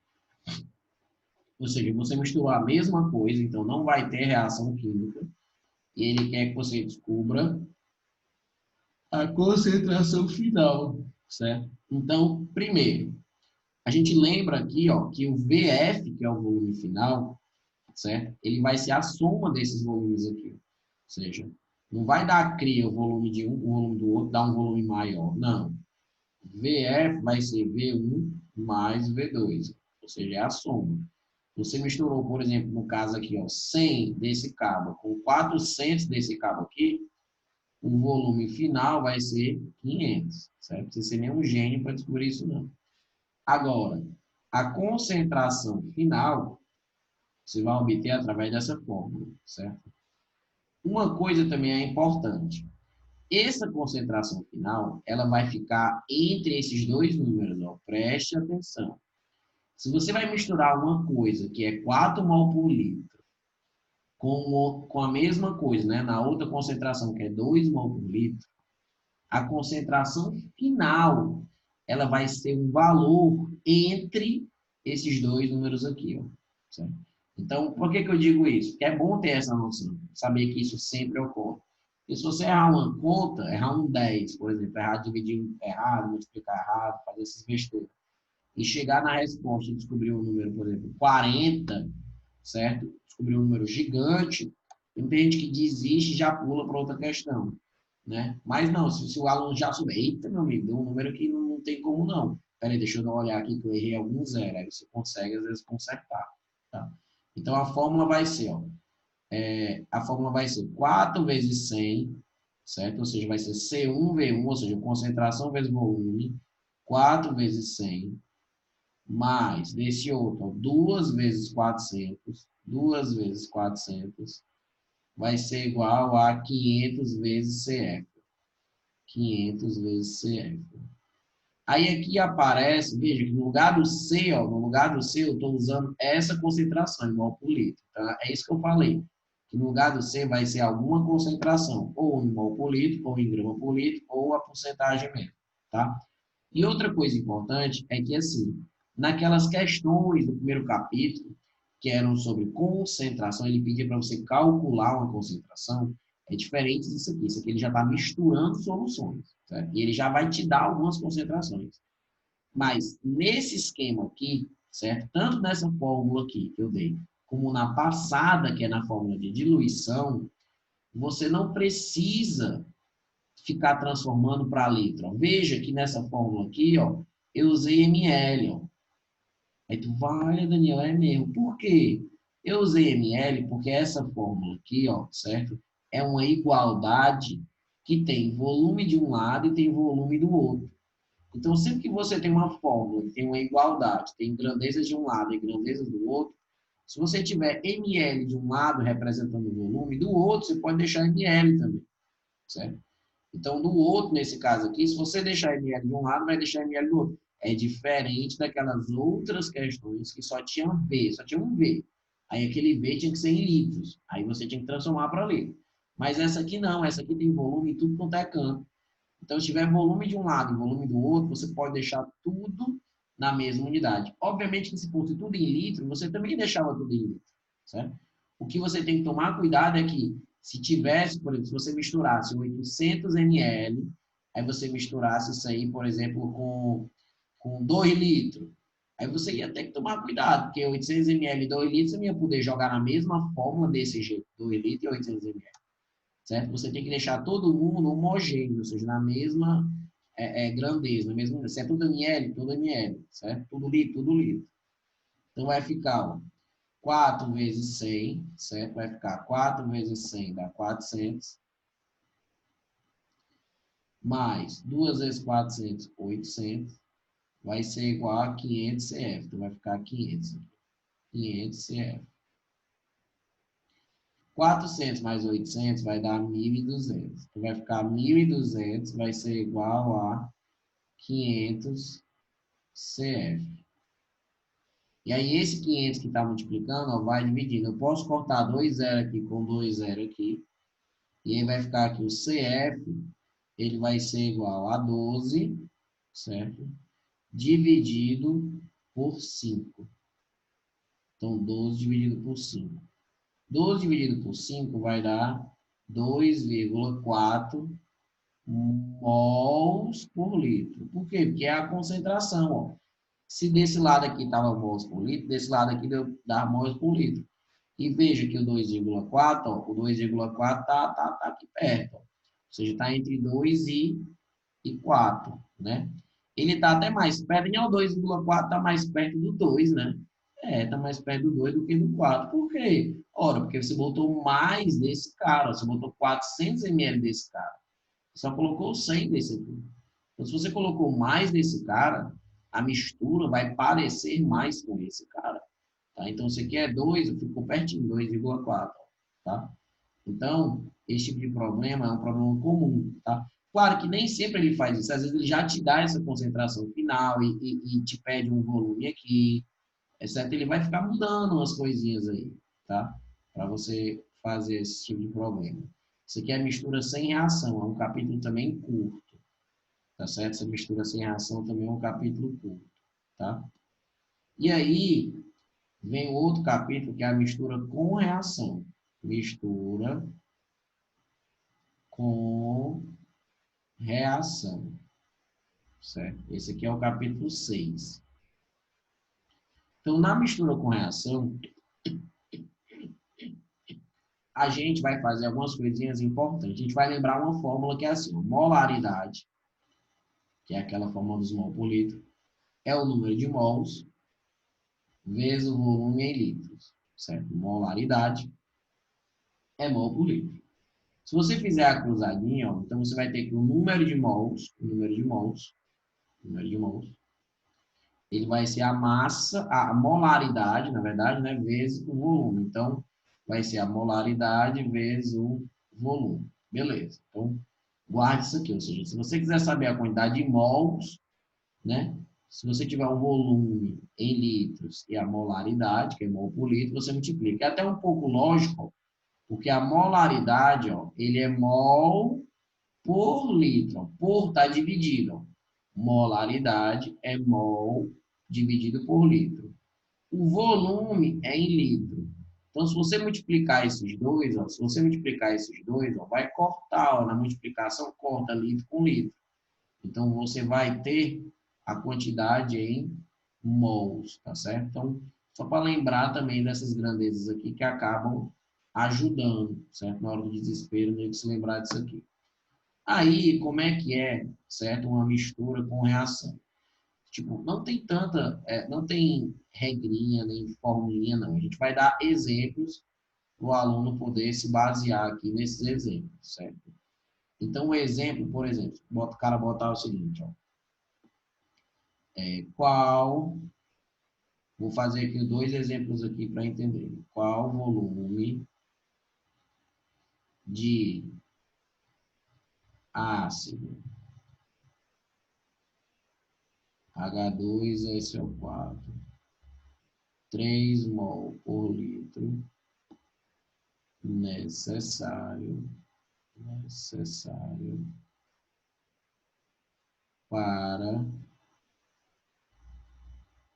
Ou seja, você misturou a mesma coisa, então não vai ter reação química. E ele quer que você descubra a concentração final, certo? Então, primeiro, a gente lembra aqui, ó, que o VF, que é o volume final, certo? Ele vai ser a soma desses volumes aqui. Ou seja, não vai dar cria o volume de um, o volume do outro, dar um volume maior. Não. VF vai ser V1 mais V2. Ou seja, é a soma. Você misturou, por exemplo, no caso aqui, ó, 100 desse cabo com 400 desse cabo aqui, o volume final vai ser 500, certo? Não precisa ser nenhum gênio para descobrir isso, não. Agora, a concentração final, você vai obter através dessa fórmula, certo? Uma coisa também é importante. Essa concentração final, ela vai ficar entre esses dois números, ó. Preste atenção. Se você vai misturar uma coisa que é 4 mol por litro com a mesma coisa, né, na outra concentração que é 2 mol por litro, a concentração final, ela vai ser um valor entre esses dois números aqui, ó, certo? Então, por que que eu digo isso? Porque é bom ter essa noção, saber que isso sempre ocorre. Porque se você errar uma conta, errar um 10, por exemplo, errar dividir errado, multiplicar errado, fazer essas besteiras, e chegar na resposta e descobrir um número, por exemplo, 40, certo? Descobrir um número gigante, tem gente que desiste e já pula para outra questão, né? Mas não, se o aluno já souber, eita, meu amigo, deu um número que não tem como não. Peraí, deixa eu dar uma olhada aqui que eu errei algum zero, aí você consegue, às vezes, consertar, tá? Então, a fórmula vai ser, ó, a fórmula vai ser 4 vezes 100, certo? Ou seja, vai ser C1V1, ou seja, concentração vezes volume, 4 vezes 100, mais desse outro, 2 vezes 400, 2 vezes 400, vai ser igual a 500 vezes CF. 500 vezes CF. Aí aqui aparece, veja que no lugar do C, ó, no lugar do C eu estou usando essa concentração, igual por litro. Tá? É isso que eu falei. Que no lugar do C vai ser alguma concentração, ou em mol por litro, ou em grama por litro, ou a porcentagem mesmo. Tá? E outra coisa importante é que, assim, naquelas questões do primeiro capítulo, que eram sobre concentração, ele pedia para você calcular uma concentração, é diferente disso aqui. Isso aqui ele já está misturando soluções, certo? E ele já vai te dar algumas concentrações. Mas nesse esquema aqui, certo? Tanto nessa fórmula aqui que eu dei, como na passada, que é na fórmula de diluição, você não precisa ficar transformando para litro. Ó. Veja que nessa fórmula aqui, ó, eu usei ml. Ó. Aí tu vai, Daniel, é mesmo. Por quê? Eu usei ml porque essa fórmula aqui, ó, certo? É uma igualdade que tem volume de um lado e tem volume do outro. Então, sempre que você tem uma fórmula que tem uma igualdade, tem grandezas de um lado e grandezas do outro, se você tiver ml de um lado representando o volume, do outro você pode deixar ml também, certo? Então, do outro, nesse caso aqui, se você deixar ml de um lado, vai deixar ml do outro. É diferente daquelas outras questões que só tinham V, só tinha um V. Aí aquele V tinha que ser em litros. Aí você tinha que transformar para litro. Mas essa aqui não, essa aqui tem volume em tudo quanto é canto. Então, se tiver volume de um lado e volume do outro, você pode deixar tudo na mesma unidade. Obviamente que se fosse tudo em litro, você também deixava tudo em litro, certo? O que você tem que tomar cuidado é que se tivesse, por exemplo, se você misturasse 800 ml, aí você misturasse isso aí, por exemplo, com 2 litros, aí você ia ter que tomar cuidado, porque 800 ml e 2 litros você não ia poder jogar na mesma fórmula desse jeito, 2 litros e 800 ml. Certo? Você tem que deixar todo mundo homogêneo, ou seja, na mesma grandeza, na mesma, se é tudo ml, certo? Tudo litro. Então vai ficar, ó, 4 vezes 100, certo? Vai ficar 4 vezes 100 dá 400, mais 2 vezes 400, 800, vai ser igual a 500 CF, então vai ficar 500 CF. 400 mais 800 vai dar 1.200. Então, vai ficar 1.200, vai ser igual a 500 CF. E aí, esse 500 que está multiplicando, ó, vai dividindo. Eu posso cortar 2 zero aqui com 2 zero aqui. E aí vai ficar aqui o CF, ele vai ser igual a 12, certo? Dividido por 5. Então, 12 dividido por 5. 12 dividido por 5 vai dar 2,4 mols por litro. Por quê? Porque é a concentração, ó. Se desse lado aqui estava mols por litro, desse lado aqui dá mols por litro. E veja que o 2,4, ó, o 2,4 tá aqui perto. Ó. Ou seja, está entre 2 e 4, né? Ele está até mais perto, e o 2,4 está mais perto do 2, né? Está mais perto do 2 do que do 4. Por quê? Ora, porque você botou mais desse cara. Você botou 400 ml desse cara. Só colocou 100 desse aqui. Então, se você colocou mais desse cara, a mistura vai parecer mais com esse cara. Tá? Então, você quer 2, ficou pertinho, 2,4. Tá? Então, esse tipo de problema é um problema comum. Tá? Claro que nem sempre ele faz isso. Às vezes ele já te dá essa concentração final e te pede um volume aqui, exceto ele vai ficar mudando umas coisinhas aí, tá? Para você fazer esse tipo de problema. Isso aqui é mistura sem reação, é um capítulo também curto, tá certo? Essa mistura sem reação também é um capítulo curto, tá? E aí, vem outro capítulo que é a mistura com reação. Mistura com reação, certo? Esse aqui é o capítulo 6. Então, na mistura com reação, a gente vai fazer algumas coisinhas importantes. A gente vai lembrar uma fórmula que é assim, molaridade, que é aquela fórmula dos mol por litro, é o número de mols vezes o volume em litros, certo? Molaridade é mol por litro. Se você fizer a cruzadinha, ó, então você vai ter que o número de mols, ele vai ser a massa, a molaridade, na verdade, né, vezes o volume. Então, vai ser a molaridade vezes o volume. Beleza. Então, guarde isso aqui. Ou seja, se você quiser saber a quantidade de mols, né, se você tiver o volume em litros e a molaridade, que é mol por litro, você multiplica. É até um pouco lógico, porque a molaridade, ó, ele é mol por litro. Ó. Por está dividido. Ó. Molaridade é mol dividido por litro. O volume é em litro. Então, se você multiplicar esses dois, ó, ó, vai cortar, ó, na multiplicação, corta litro com litro. Então, você vai ter a quantidade em mols, tá certo? Então, só para lembrar também dessas grandezas aqui que acabam ajudando, certo? Na hora do desespero, tem que se lembrar disso aqui. Aí, como é, certo? Uma mistura com reação. Tipo, não tem tanta, não tem regrinha, nem formulinha, não. A gente vai dar exemplos para o aluno poder se basear aqui nesses exemplos, certo? Então, o exemplo, por exemplo, o cara botar o seguinte, ó. Vou fazer aqui dois exemplos aqui para entender. Qual volume de ácido H2SO4 3 mol por litro necessário para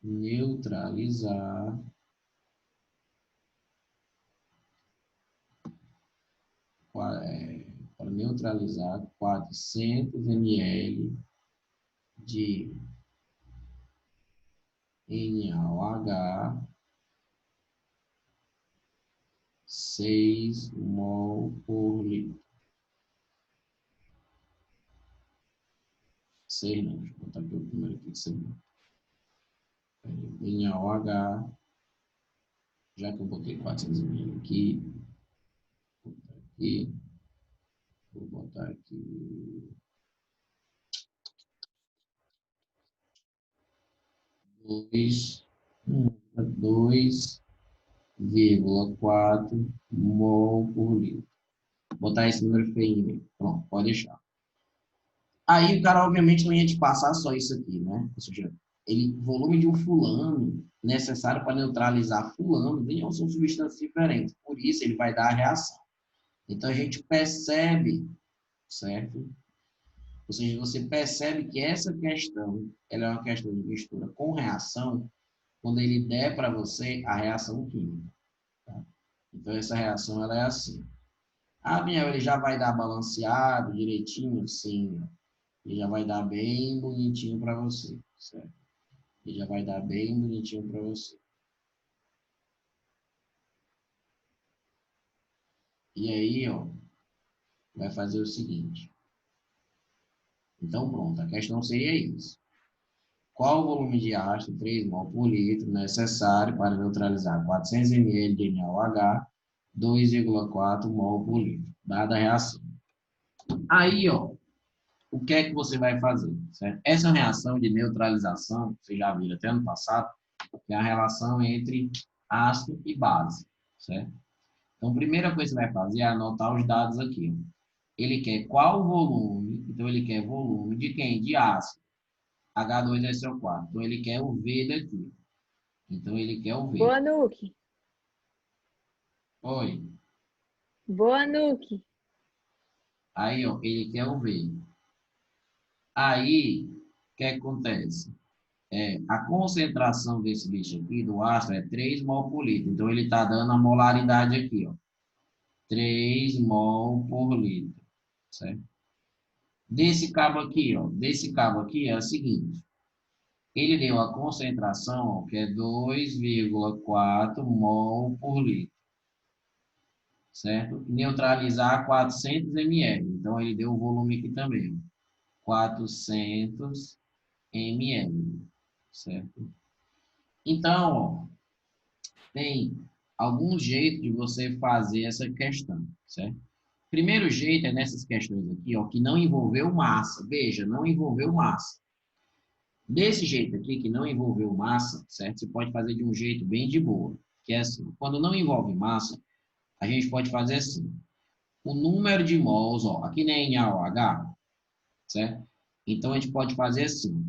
neutralizar para neutralizar 400 ml de NaOH 6 mol por litro. 6 não, deixa eu botar aqui o primeiro aqui, 6 não. NaOH, já que eu botei 400 ml aqui, vou botar aqui 2,4 mol por litro. Vou botar esse número feio aí. Pronto, pode deixar. Aí o cara, obviamente, não ia te passar só isso aqui, né? Ou seja, volume de um fulano necessário para neutralizar fulano, são substâncias diferentes. Por isso, ele vai dar a reação. Então, a gente percebe, certo? Ou seja, você percebe que essa questão, ela é uma questão de mistura com reação, quando ele der para você a reação química. Tá? Então, essa reação ela é assim. Ah, Biel, ele já vai dar balanceado, direitinho? Sim. Ele já vai dar bem bonitinho para você, certo? Ele já vai dar bem bonitinho para você. E aí, ó, vai fazer o seguinte. Então, pronto, a questão seria isso. Qual o volume de ácido, 3 mol por litro, necessário para neutralizar 400 ml de NaOH, 2,4 mol por litro, dada a reação. Aí, ó, o que é que você vai fazer, certo? Essa reação de neutralização, você já viu até ano passado, é a relação entre ácido e base, certo? Então, a primeira coisa que você vai fazer é anotar os dados aqui. Ó. Ele quer qual volume, então ele quer volume de quem? De ácido. H2SO4. Então, ele quer o V daqui. Então, ele quer o V. Boa, Nuke. Oi. Boa, Nuke. Aí, ó, ele quer o V. Aí, o que acontece? A concentração desse bicho aqui, do ácido, é 3 mol por litro. Então, ele está dando a molaridade aqui, ó. 3 mol por litro, certo? Desse cabo aqui, ó. Desse cabo aqui é o seguinte. Ele deu a concentração, ó, que é 2,4 mol por litro, certo? Neutralizar 400 ml. Então, ele deu o volume aqui também. 400 ml, certo? Então, ó, tem algum jeito de você fazer essa questão, certo? Primeiro jeito é nessas questões aqui, ó, que não envolveu massa. Veja, não envolveu massa. Desse jeito aqui, que não envolveu massa, certo? Você pode fazer de um jeito bem de boa, que é assim, quando não envolve massa, a gente pode fazer assim, o número de mols, ó, aqui nem NaOH, certo? Então, a gente pode fazer assim,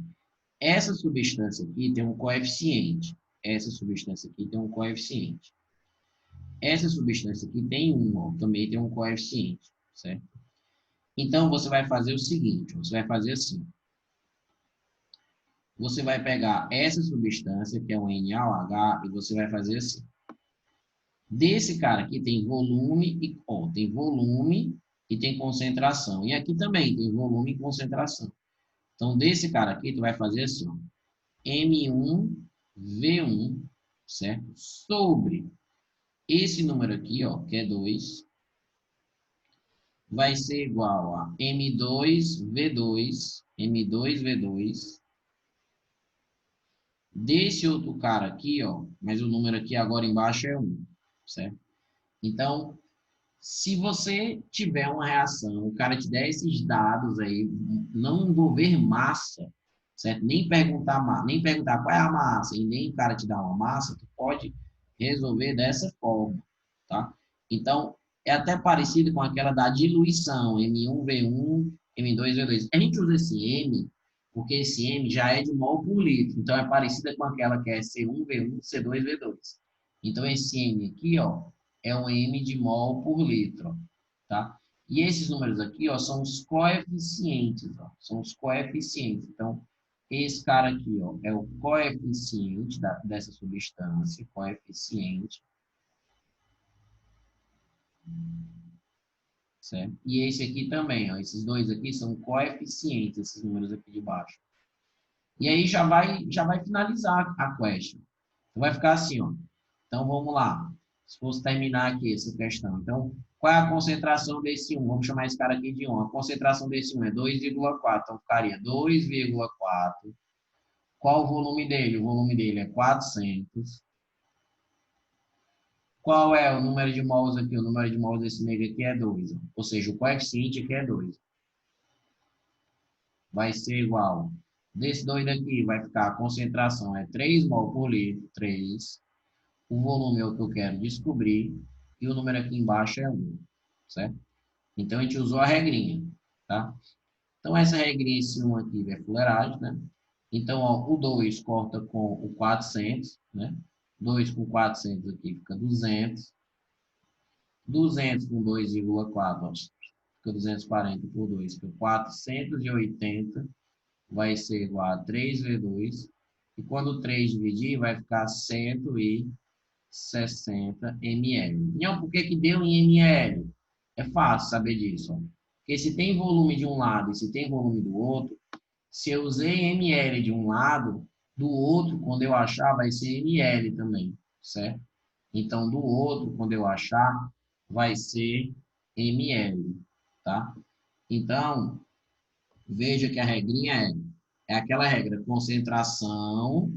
essa substância aqui tem um coeficiente, essa substância aqui tem um coeficiente. Essa substância aqui tem um, ó, também tem um coeficiente, certo? Então, você vai fazer o seguinte, você vai fazer assim. Você vai pegar essa substância, que é o NaOH, e você vai fazer assim. Desse cara aqui tem volume e, ó, tem volume e tem concentração. E aqui também tem volume e concentração. Então, desse cara aqui, tu vai fazer assim, ó. M1V1, certo? Sobre esse número aqui, ó, que é 2, vai ser igual a M2V2, M2V2, desse outro cara aqui, ó, mas o número aqui agora embaixo é 1, certo? Então, se você tiver uma reação, o cara te der esses dados aí, não envolver massa, certo? Nem perguntar qual é a massa, e nem o cara te dar uma massa, tu pode resolver dessa forma, tá? Então, é até parecido com aquela da diluição, M1V1, M2V2. A gente usa esse M, porque esse M já é de mol por litro, então é parecida com aquela que é C1V1, C2V2. Então, esse M aqui, ó, é um M de mol por litro, tá? E esses números aqui, ó, são os coeficientes, ó, são os coeficientes. Então, esse cara aqui, ó, é o coeficiente dessa substância, coeficiente, certo? E esse aqui também, ó, esses dois aqui são coeficientes, esses números aqui de baixo. E aí já vai finalizar a question. Então, vai ficar assim, ó. Então, vamos lá. Se fosse terminar aqui essa questão. Então, qual é a concentração desse 1? Vamos chamar esse cara aqui de 1. A concentração desse 1 é 2,4. Então, ficaria 2,4. Qual o volume dele? O volume dele é 400. Qual é o número de mols aqui? O número de mols desse meio aqui é 2. Ou seja, o coeficiente aqui é 2. Vai ser igual. Desse 2 daqui vai ficar, a concentração é 3 mol por litro. 3. O volume é o que eu quero descobrir. E o número aqui embaixo é 1. Certo? Então, a gente usou a regrinha. Tá? Então, essa regrinha, esse 1 aqui é fuleiragem, né? Então, ó, o 2 corta com o 400, né? 2 com 400 aqui fica 200. 200 com 2,4, ó, fica 240 por 2, fica 480. Vai ser igual a 3V2. E quando 3 dividir, vai ficar 160 ml. Não, por que que deu em ml? É fácil saber disso. Ó. Porque se tem volume de um lado e se tem volume do outro, se eu usei ml de um lado, do outro, quando eu achar, vai ser ml também, certo? Então, do outro, quando eu achar, vai ser ml, tá? Então, veja que a regrinha é aquela regra, concentração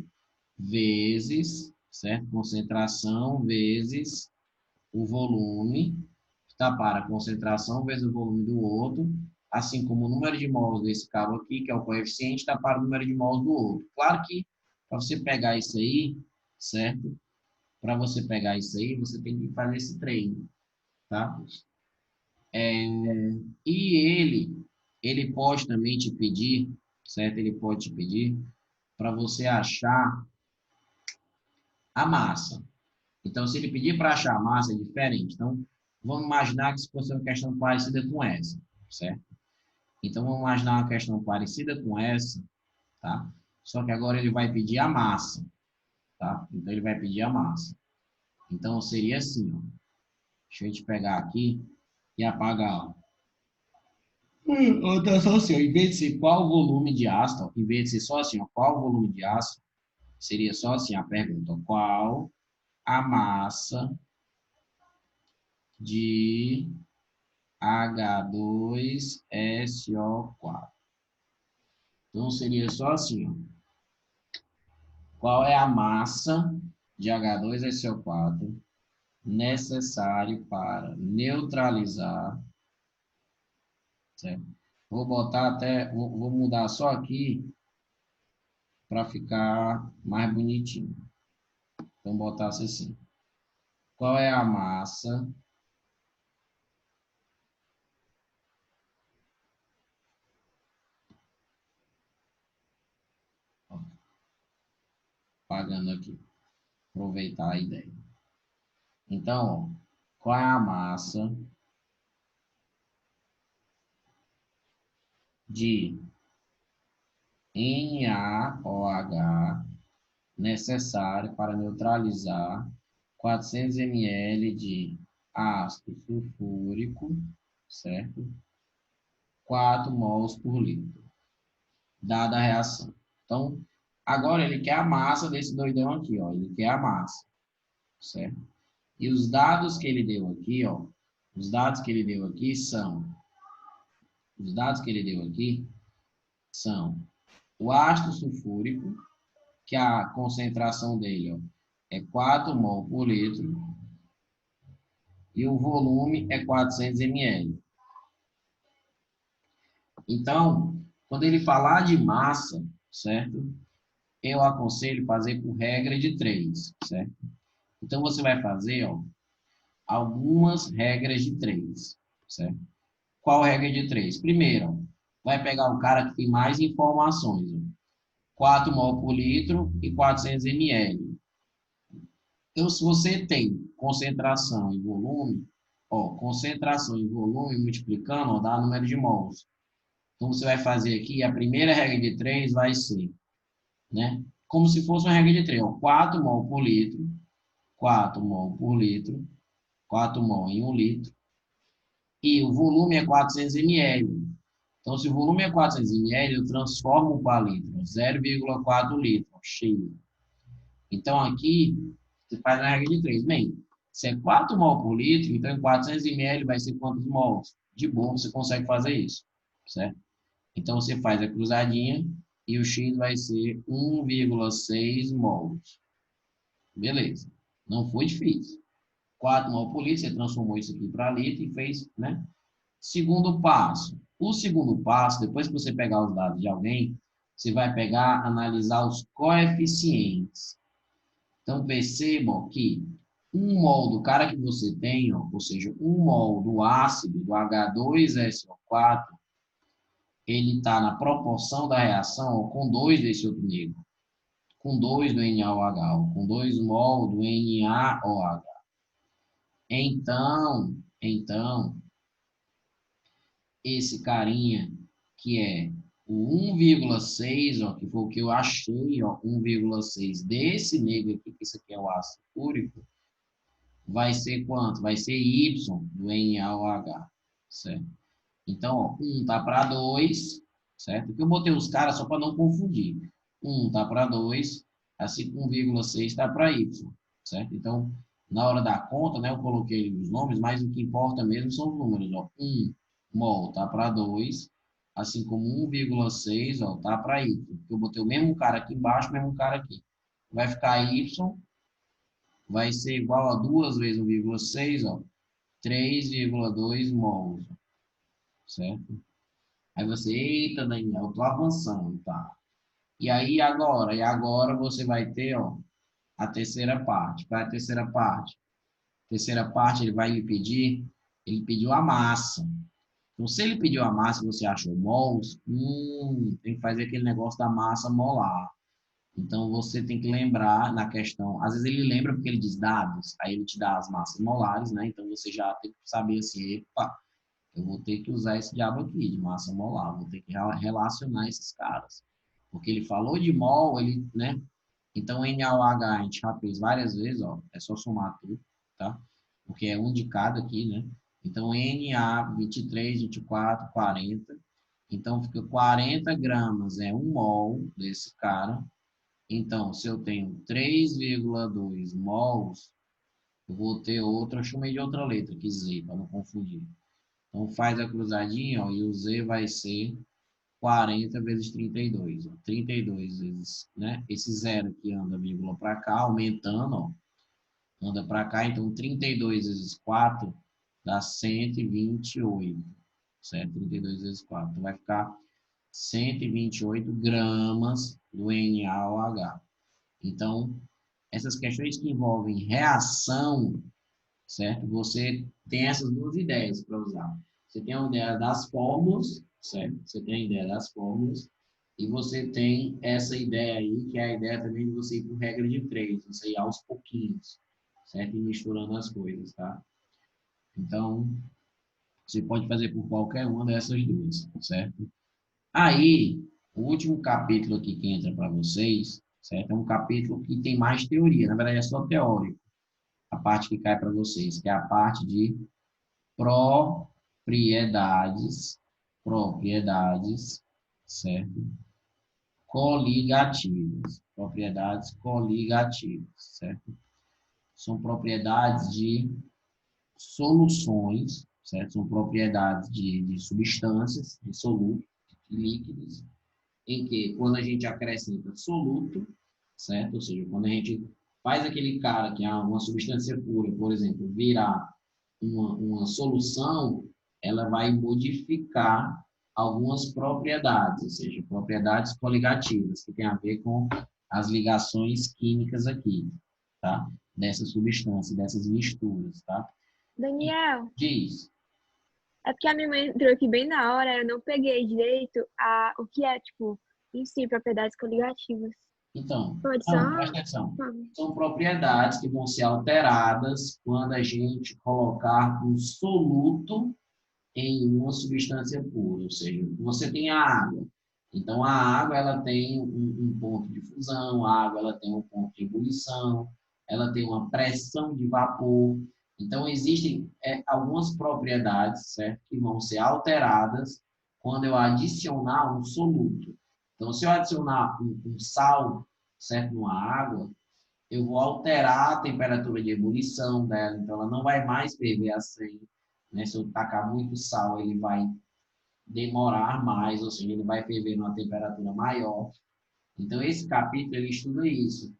vezes, certo? Concentração vezes o volume, está para a concentração vezes o volume do outro, assim como o número de mols desse cabo aqui, que é o coeficiente, está para o número de mols do outro. Claro que, para você pegar isso aí, certo? Para você pegar isso aí, você tem que fazer esse treino, tá? E ele pode também te pedir, certo? Ele pode te pedir para você achar a massa. Então, se ele pedir para achar a massa, é diferente. Então, vamos imaginar que se fosse uma questão parecida com essa, certo? Então, vamos imaginar uma questão parecida com essa, tá? Só que agora ele vai pedir a massa, tá? Então, ele vai pedir a massa. Então, seria assim, ó. Deixa eu te pegar aqui e apagar, ó. Outra só assim, ó. Em vez de ser qual o volume de ácido, ó, em vez de ser só assim, ó, qual o volume de ácido, seria só assim a pergunta, ó, qual a massa de H2SO4. Então, seria só assim, ó. Qual é a massa de H2SO4 necessário para neutralizar, certo? Vou botar até, vou mudar só aqui para ficar mais bonitinho. Então, botar assim. Qual é a massa pagando aqui? Aproveitar a ideia. Então, ó, qual é a massa de NaOH necessário para neutralizar 400 ml de ácido sulfúrico, certo? 4 mols por litro, dada a reação. Então, agora ele quer a massa desse doidão aqui, ó. Ele quer a massa, certo? E os dados que ele deu aqui, ó, os dados que ele deu aqui são, os dados que ele deu aqui são o ácido sulfúrico, que a concentração dele, ó, é 4 mol por litro, e o volume é 400 ml. Então, quando ele falar de massa, certo? Eu aconselho fazer por regra de 3, certo? Então, você vai fazer, ó, algumas regras de 3, certo? Qual regra de 3? Primeiro, ó, vai pegar o cara que tem mais informações, ó, 4 mol por litro e 400 ml. Então, se você tem concentração e volume, ó, concentração e volume multiplicando, ó, dá número de mols. Então, você vai fazer aqui, a primeira regra de 3 vai ser, né? Como se fosse uma regra de 3, ó, 4 mol por litro, 4 mol por litro, 4 mol em 1 litro, e o volume é 400 ml. Então, se o volume é 400 ml, eu transformo para litro, 0,4 litro, cheio. Então, aqui, você faz a regra de 3. Bem, se é 4 mol por litro, então em 400 ml vai ser quantos mols? De boa, você consegue fazer isso, certo? Então, você faz a cruzadinha e o X vai ser 1,6 mols. Beleza. Não foi difícil. 4 mol por litro, você transformou isso aqui para litro e fez, né? Segundo passo. O segundo passo, depois que você pegar os dados de alguém, você vai pegar, analisar os coeficientes. Então, percebam que 1 mol do cara que você tem, ó, ou seja, 1 mol do ácido, do H2SO4, ele está na proporção da reação ó, com 2 desse outro negro, com 2 do NaOH, ó, com 2 mol do NaOH. Então, esse carinha que é O 1,6, ó, que foi o que eu achei, ó, 1,6 desse negro aqui, que isso aqui é o ácido fúrico, vai ser quanto? Vai ser Y do NaOH, certo? Então, ó, 1 tá para 2, certo? Porque eu botei os caras só para não confundir. 1 tá para 2, assim 1,6 tá para Y, certo? Então, na hora da conta, né, eu coloquei os nomes, mas o que importa mesmo são os números, ó. 1 mol tá para 2, assim como 1,6, ó, tá para Y. Eu botei o mesmo cara aqui embaixo, o mesmo cara aqui. Vai ficar Y, vai ser igual a 2 vezes 1,6, ó, 3,2 mols, certo? Aí você, eita, Daniel, eu tô avançando, tá? E aí agora? E agora você vai ter, ó, a terceira parte. Qual é a terceira parte? A terceira parte ele vai lhe pedir, ele pediu a massa. Então, se ele pediu a massa e você achou mols, tem que fazer aquele negócio da massa molar. Então, você tem que lembrar na questão, às vezes ele lembra porque ele diz dados, aí ele te dá as massas molares, né? Então, você já tem que saber assim, epa, eu vou ter que usar esse diabo aqui, de massa molar, vou ter que relacionar esses caras. Porque ele falou de mol, ele, né? Então, NaOH a gente já fez várias vezes, ó, é só somar tudo, tá? Porque é um de cada aqui, né? Então, Na, 23, 24, 40. Então, fica 40 gramas, é 1 mol desse cara. Então, se eu tenho 3,2 mols, eu vou ter outra, eu chamei de outra letra, que Z, para não confundir. Então, faz a cruzadinha, ó, e o Z vai ser 40 vezes 32. Ó. 32 vezes, né? Esse zero que anda vírgula para cá, aumentando, ó, anda para cá. Então, 32 vezes 4 dá 128, certo? 32 vezes 4. Então, vai ficar 128 gramas do NaOH. Então, essas questões que envolvem reação, certo? Você tem essas duas ideias para usar. Você tem a ideia das fórmulas, certo? Você tem a ideia das fórmulas e você tem essa ideia aí, que é a ideia também de você ir por regra de três, você ir aos pouquinhos, certo? E misturando as coisas, tá? Então, você pode fazer por qualquer uma dessas duas, certo? Aí, o último capítulo aqui que entra para vocês, certo? É um capítulo que tem mais teoria, na verdade é só teórico. A parte que cai para vocês, que é a parte de propriedades, certo? Coligativas, propriedades coligativas, certo? São propriedades de soluções, certo? São propriedades de substâncias, de solutos, de líquidos, em que quando a gente acrescenta soluto, certo? Ou seja, quando a gente faz aquele cara que é uma substância pura, por exemplo, virar uma solução, ela vai modificar algumas propriedades, ou seja, propriedades coligativas, que tem a ver com as ligações químicas aqui, tá? Dessa substância, dessas misturas, tá? E Daniel, diz, é porque a minha mãe entrou aqui bem na hora, eu não peguei direito o que é, tipo, em si, propriedades coligativas. então, Pode só. não, presta atenção. São propriedades que vão ser alteradas quando a gente colocar um soluto em uma substância pura, ou seja, você tem a água. Então, a água ela tem um ponto de fusão, a água ela tem um ponto de ebulição, ela tem uma pressão de vapor. Então, existem algumas propriedades, certo, que vão ser alteradas quando eu adicionar um soluto. Então, se eu adicionar um sal, certo, numa água, eu vou alterar a temperatura de ebulição dela, então ela não vai mais ferver a 100, né? Se eu tacar muito sal, ele vai demorar mais, ou seja, ele vai ferver numa temperatura maior. Então, esse capítulo ele estuda isso.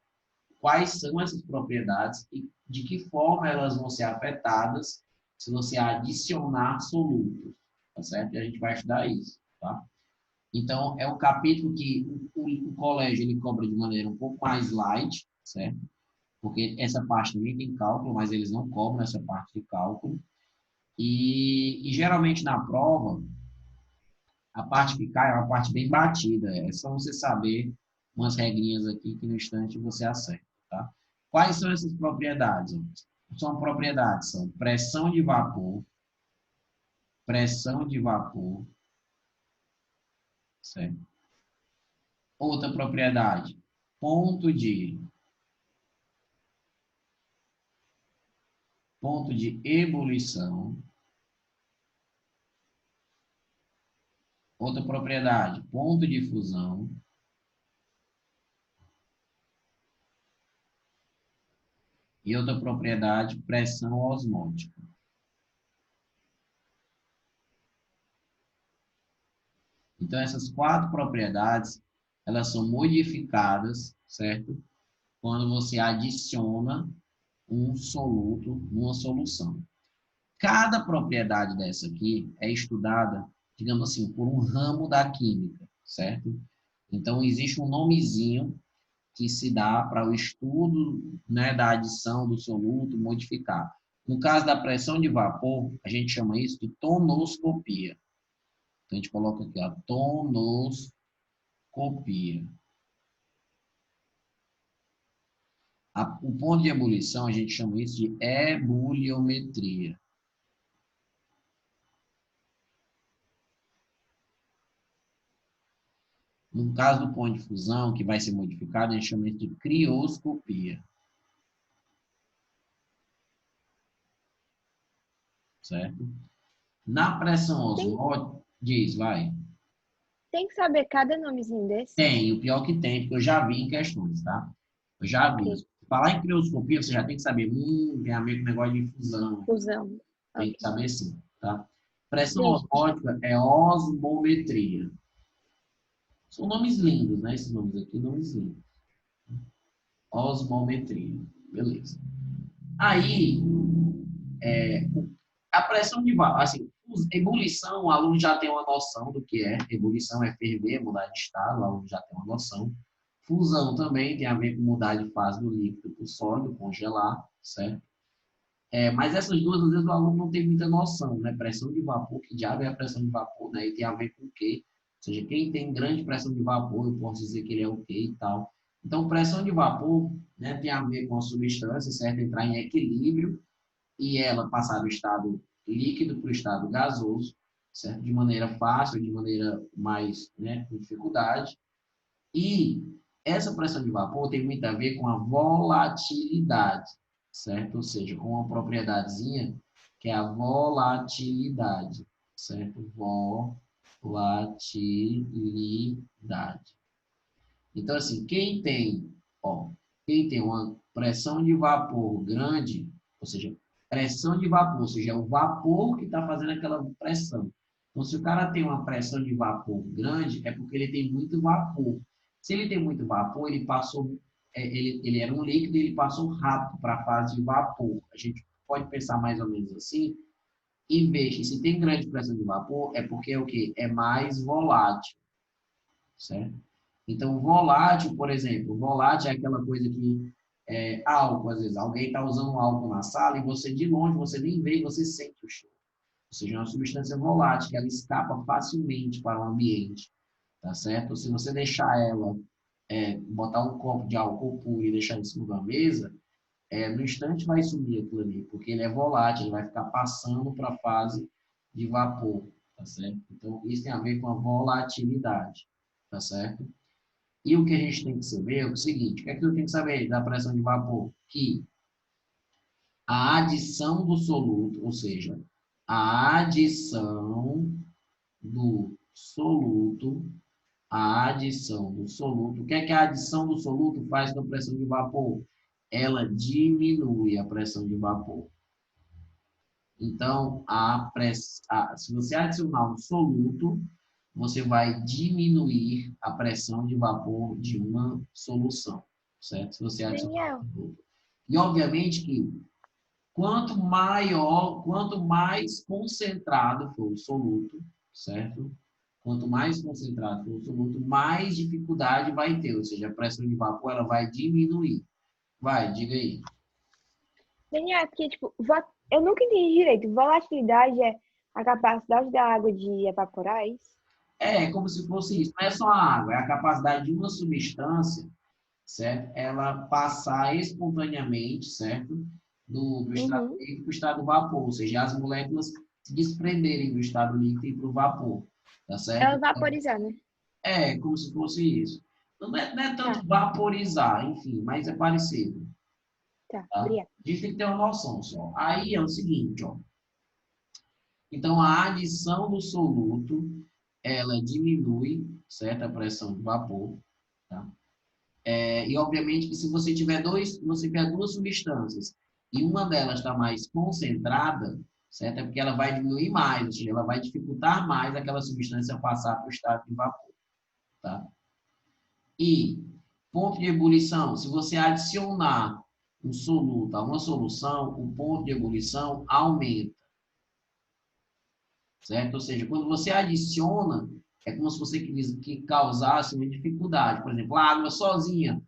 Quais são essas propriedades e de que forma elas vão ser afetadas se você adicionar solutos, tá certo? E a gente vai estudar isso, tá? Então, é um capítulo que o colégio ele cobra de maneira um pouco mais light, certo? Porque essa parte também tem cálculo, mas eles não cobram essa parte de cálculo. E geralmente na prova, a parte que cai é uma parte bem batida. É só você saber umas regrinhas aqui que no instante você acerta, tá? Quais são essas propriedades? São propriedades, são pressão de vapor, certo? Outra propriedade, ponto de ebulição. Outra propriedade, ponto de fusão. E outra propriedade, pressão osmótica. Então, essas 4 propriedades, elas são modificadas, certo? Quando você adiciona um soluto numa solução. Cada propriedade dessa aqui é estudada, digamos assim, por um ramo da química, certo? Então, existe um nomezinho que se dá para o estudo, né, da adição do soluto, modificar. No caso da pressão de vapor, a gente chama isso de tonoscopia. Então, a gente coloca aqui, a tonoscopia. O ponto de ebulição, a gente chama isso de ebuliometria. No caso do ponto de fusão, que vai ser modificado, a gente chama isso de crioscopia. Certo? Na pressão osmótica, diz, vai. Tem que saber cada nomezinho desse? Tem, o pior que tem, porque eu já vi em questões, tá? Eu já vi. Ok. Falar em crioscopia, você já tem que saber, tem a ver com negócio de fusão. Fusão. Tem que saber sim, tá? Pressão Gente. osmótica é osmometria. São nomes lindos, né? Esses nomes aqui, nomes lindos. Osmometria. Beleza. Aí, a pressão de vapor, assim, ebulição, o aluno já tem uma noção do que é. Ebulição é ferver, mudar de estado, o aluno já tem uma noção. Fusão também tem a ver com mudar de fase do líquido para o sólido, congelar, certo? Mas essas duas, às vezes, o aluno não tem muita noção, né? Pressão de vapor, que diabo é a pressão de vapor, né? E tem a ver com o quê? Ou seja, quem tem grande pressão de vapor, eu posso dizer que ele é o quê e tal. Então, pressão de vapor, né, tem a ver com a substância, certo? Entrar em equilíbrio e ela passar do estado líquido para o estado gasoso, certo? De maneira fácil, de maneira mais, né, com dificuldade. E essa pressão de vapor tem muito a ver com a volatilidade, certo? Ou seja, com uma propriedadezinha que é a volatilidade, certo? Volatilidade. Então, assim, quem tem uma pressão de vapor grande, ou seja, pressão de vapor, ou seja, é o vapor que está fazendo aquela pressão. Então, se o cara tem uma pressão de vapor grande, é porque ele tem muito vapor. Se ele tem muito vapor, ele passou, ele era um líquido e ele passou rápido para a fase de vapor. A gente pode pensar mais ou menos assim e ver que se tem grande pressão de vapor, é porque é o quê? É mais volátil, certo? Então, volátil, por exemplo, volátil é aquela coisa que álcool, às vezes, alguém está usando um álcool na sala e você, de longe, você nem vê e você sente o cheiro. Ou seja, é uma substância volátil, que ela escapa facilmente para o ambiente, tá certo? Se você deixar ela, botar um copo de álcool puro e deixar em cima da mesa, no instante vai sumir aquilo ali, porque ele é volátil, ele vai ficar passando para a fase de vapor, tá certo? Então, isso tem a ver com a volatilidade, tá certo? E o que a gente tem que saber é o seguinte, o que é que eu tenho que saber da pressão de vapor? Que a adição do soluto, ou seja, a adição do soluto, o que é que a adição do soluto faz com a pressão de vapor? Ela diminui a pressão de vapor. Então, se você adicionar um soluto, você vai diminuir a pressão de vapor de uma solução, certo? Se você adicionar um soluto. E, obviamente, que quanto mais concentrado for o soluto, certo? Quanto mais concentrado for o soluto, mais dificuldade vai ter, ou seja, a pressão de vapor ela vai diminuir. Vai, diga aí. Daniel, porque, tipo, eu nunca entendi direito. Volatilidade é a capacidade da água de evaporar, é isso? É como se fosse isso. Não é só a água, é a capacidade de uma substância, certo? Ela passar espontaneamente, certo? Do estado líquido para o estado vapor, ou seja, as moléculas se desprenderem do estado líquido e para o vapor, tá certo? Ela vaporizar, né? É, como se fosse isso. Não é tanto Tá, vaporizar, enfim, mas é parecido. tá, Tá? obrigada. A gente tem que ter uma noção só. Aí é o seguinte, ó. Então, a adição do soluto, ela diminui, certo? A pressão de vapor, tá? E, obviamente, que se você tiver duas substâncias e uma delas está mais concentrada, certo? É porque ela vai diminuir mais, ou seja, ela vai dificultar mais aquela substância passar para o estado de vapor, tá? E ponto de ebulição, se você adicionar um soluto a uma solução, o ponto de ebulição aumenta, certo? Ou seja, quando você adiciona, é como se você que causasse uma dificuldade. Por exemplo, a água sozinha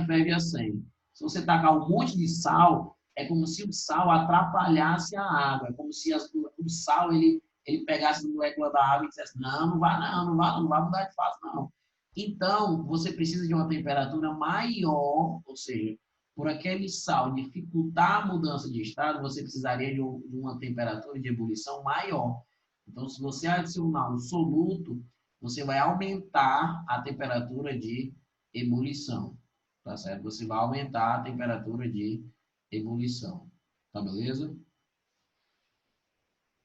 ferve a 100. Se você tacar um monte de sal, é como se o sal atrapalhasse a água, é como se o sal ele pegasse a molécula da água e dissesse, não, não vai não, não vai mudar de fase não. Então, você precisa de uma temperatura maior, ou seja, por aquele sal dificultar a mudança de estado, você precisaria de uma temperatura de ebulição maior. Então, se você adicionar um soluto, você vai aumentar a temperatura de ebulição, tá certo? Você vai aumentar a temperatura de ebulição, tá beleza?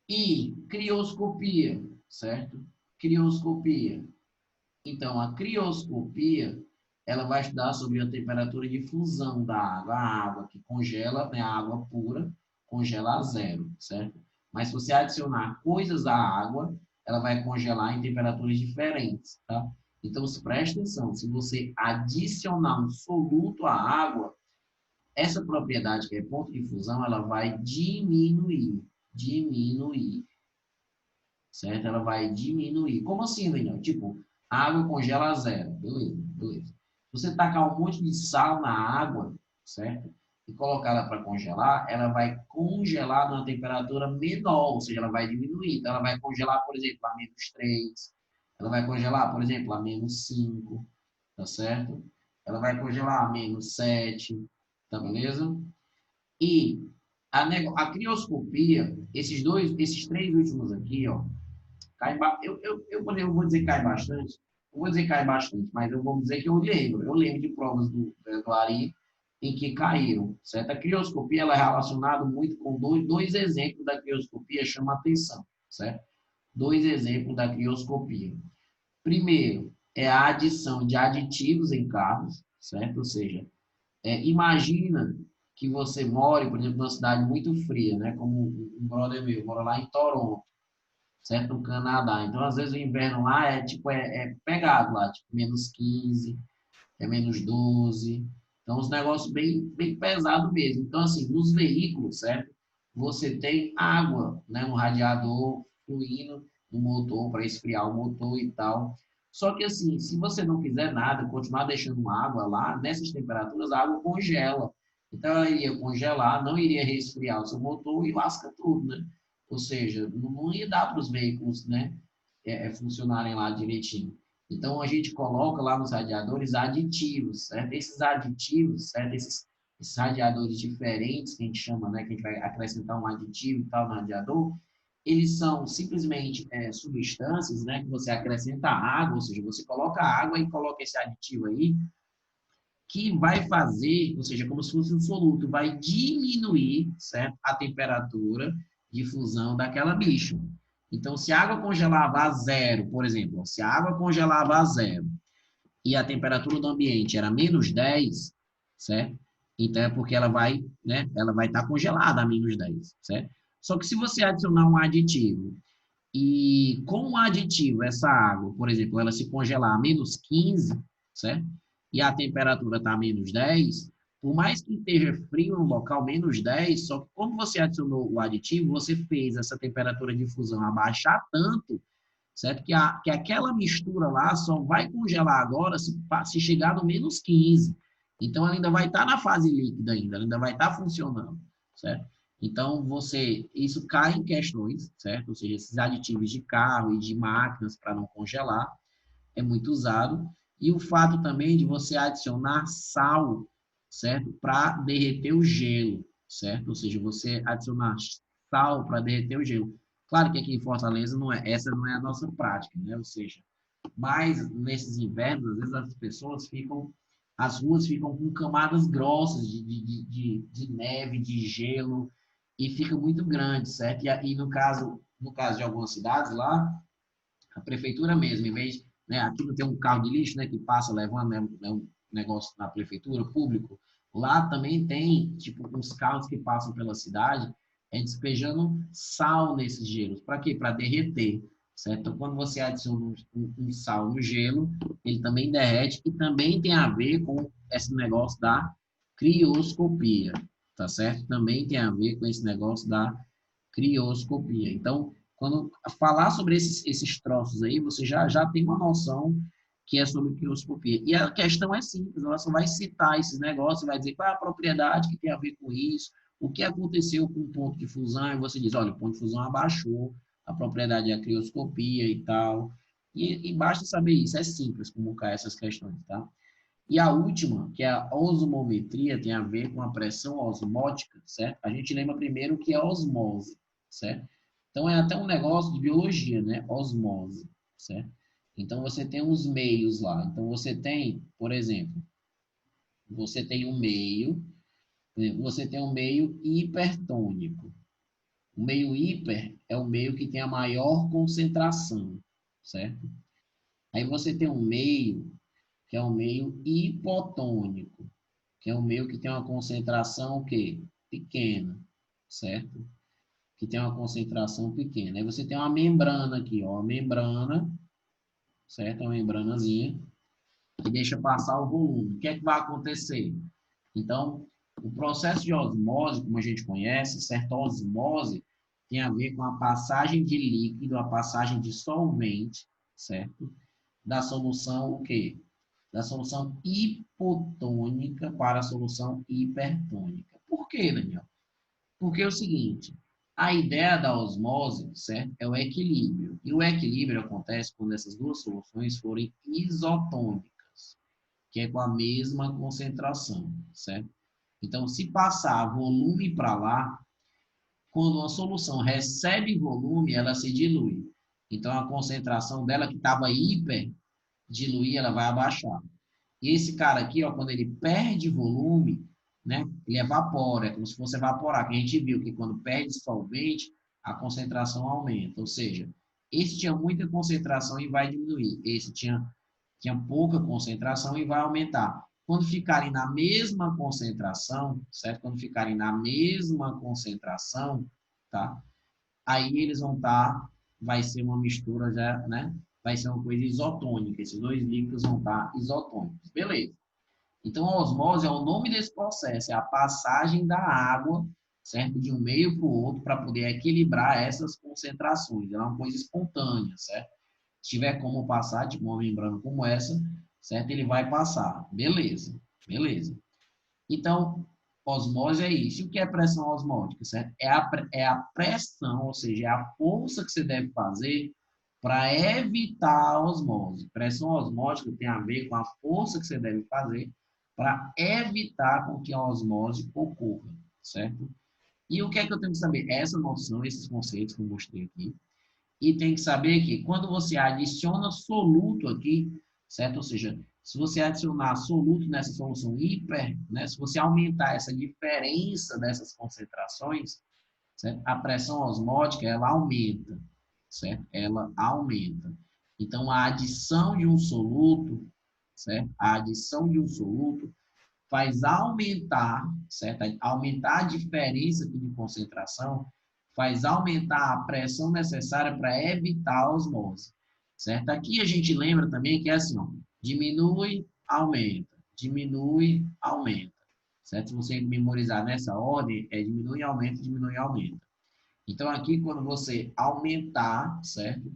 E crioscopia, certo? Crioscopia. Então, a crioscopia, ela vai estudar sobre a temperatura de fusão da água. A água que congela, né, a água pura, congela a zero, certo? Mas se você adicionar coisas à água, ela vai congelar em temperaturas diferentes, tá? Então, se preste atenção, se você adicionar um soluto à água, essa propriedade que é ponto de fusão, ela vai diminuir, certo? Ela vai diminuir. Como assim, Daniel? Tipo, a água congela a zero. Beleza, beleza. Se você tacar um monte de sal na água, certo? E colocar ela para congelar, ela vai congelar numa temperatura menor, ou seja, ela vai diminuir. Então, ela vai congelar, por exemplo, a -3. Ela vai congelar, por exemplo, a -5, tá certo? Ela vai congelar a -7, tá beleza? E a crioscopia, esses três últimos aqui, ó, eu vou dizer que cai bastante. Eu vou dizer que cai bastante, mas eu vou dizer que eu lembro. Eu lembro de provas do Ari em que caíram, certo? A crioscopia ela é relacionada muito com dois exemplos da crioscopia, chama atenção, certo? Dois exemplos da crioscopia. Primeiro, é a adição de aditivos em carros, certo? Ou seja, imagina que você mora, por exemplo, numa cidade muito fria, né? Como um brother meu, mora lá em Toronto, certo? No Canadá. Então, às vezes, o inverno lá é pegado lá, tipo, -15, é -12. Então, os negócios bem pesados mesmo. Então, assim, nos veículos, certo? Você tem água, né, no radiador, fluindo no motor para esfriar o motor e tal. Só que, assim, se você não fizer nada, continuar deixando água lá, nessas temperaturas, a água congela. Então, ela iria congelar, não iria resfriar o seu motor e lasca tudo, né? Ou seja, não ia dar para os veículos, né, funcionarem lá direitinho. Então, a gente coloca lá nos radiadores aditivos, certo? Esses aditivos, certo? Esses radiadores diferentes, que a gente chama, né? Que a gente vai acrescentar um aditivo e tal no radiador, eles são simplesmente substâncias, né? Que você acrescenta água, ou seja, você coloca água e coloca esse aditivo aí, que vai fazer, ou seja, como se fosse um soluto, vai diminuir, certo? A temperatura de fusão daquela bicho. Então, se a água congelava a zero, por exemplo, se a água congelava a zero e a temperatura do ambiente era -10, certo? Então, é porque ela vai, né? Ela vai estar congelada a -10, certo? Só que se você adicionar um aditivo e com o aditivo, essa água, por exemplo, ela se congelar a -15, certo? E a temperatura está a -10, por mais que esteja frio no local, -10, só que como você adicionou o aditivo, você fez essa temperatura de fusão abaixar tanto, certo? Que aquela mistura lá só vai congelar agora se chegar no -15. Então, ela ainda vai estar na fase líquida ainda, ela ainda vai estar funcionando, certo? Então, isso cai em questões, certo? Ou seja, esses aditivos de carro e de máquinas para não congelar é muito usado. E o fato também de você adicionar sal, certo? Para derreter o gelo, certo? Ou seja, você adicionar sal para derreter o gelo. Claro que aqui em Fortaleza essa não é a nossa prática, né? Ou seja, Mas nesses invernos, às vezes as pessoas ficam, as ruas ficam com camadas grossas de neve, de gelo, e fica muito grande, certo? E no caso de algumas cidades lá, a prefeitura mesmo, em vez, né, aqui não tem um carro de lixo, né, que passa levando, né, um negócio na prefeitura, público, lá também tem, tipo, uns carros que passam pela cidade, despejando sal nesses gelos. Para quê? Para derreter, certo? Então, quando você adiciona um sal no gelo, ele também derrete e também tem a ver com esse negócio da crioscopia, tá certo? Também tem a ver com esse negócio da crioscopia. Então, quando falar sobre esses troços aí, você já tem uma noção que é sobre crioscopia. E a questão é simples, ela só vai citar esses negócios, vai dizer qual é a propriedade que tem a ver com isso, o que aconteceu com o ponto de fusão, e você diz, olha, o ponto de fusão abaixou, a propriedade é a crioscopia e tal. E basta saber isso, é simples como cair essas questões, tá? E a última, que é a osmometria, tem a ver com a pressão osmótica, certo? A gente lembra primeiro o que é osmose, certo? Então, é até um negócio de biologia, né? Osmose, certo? Então, você tem uns meios lá. Então, você tem, por exemplo, você tem um meio, você tem um meio hipertônico. O meio hiper é o meio que tem a maior concentração, certo? Aí você tem um meio que é um meio hipotônico, que é um meio que tem uma concentração o quê? Pequena, certo? Que tem uma concentração pequena. Aí você tem uma membrana aqui, ó, uma membrana, certo? Uma membranazinha que deixa passar o volume. O que é que vai acontecer? Então, o processo de osmose, como a gente conhece, certa osmose tem a ver com a passagem de líquido, a passagem de solvente, certo? Da solução o quê? Da solução hipotônica para a solução hipertônica. Por quê, Daniel? Porque é o seguinte, a ideia da osmose, certo, é o equilíbrio. E o equilíbrio acontece quando essas duas soluções forem isotônicas, que é com a mesma concentração, certo? Então, se passar volume para lá, quando uma solução recebe volume, ela se dilui. Então, a concentração dela, que estava hiper, diluir, ela vai abaixar. E esse cara aqui, ó, quando ele perde volume, né, ele evapora, é como se fosse evaporar. Que a gente viu que quando perde solvente, a concentração aumenta. Ou seja, esse tinha muita concentração e vai diminuir. Esse tinha pouca concentração e vai aumentar. Quando ficarem na mesma concentração, certo? Quando ficarem na mesma concentração, tá? Aí eles vão estar, vai ser uma mistura já, né? Vai ser uma coisa isotônica. Esses dois líquidos vão estar isotônicos. Beleza. Então, a osmose é o nome desse processo, é a passagem da água, certo? De um meio para o outro para poder equilibrar essas concentrações. Ela é uma coisa espontânea, certo? Se tiver como passar, tipo uma membrana como essa, certo? Ele vai passar. Beleza, beleza. Então, osmose é isso. E o que é pressão osmótica, certo? É a pressão, ou seja, é a força que você deve fazer para evitar a osmose. Pressão osmótica tem a ver com a força que você deve fazer para evitar com que a osmose ocorra, certo? E o que é que eu tenho que saber? Essa noção, esses conceitos que eu mostrei aqui. E tem que saber que quando você adiciona soluto aqui, certo? Ou seja, se você adicionar soluto nessa solução hiper, né? Se você aumentar essa diferença dessas concentrações, certo? A pressão osmótica, ela aumenta, certo? Ela aumenta. Então, a adição de um soluto, certo? A adição de um soluto faz aumentar, certo? Aumentar a diferença aqui de concentração, faz aumentar a pressão necessária para evitar a osmose, certo? Aqui a gente lembra também que é assim, ó, diminui, aumenta, diminui, aumenta, certo? Se você memorizar nessa ordem, é diminui, aumenta, diminui, aumenta. Então, aqui, quando você aumentar, certo?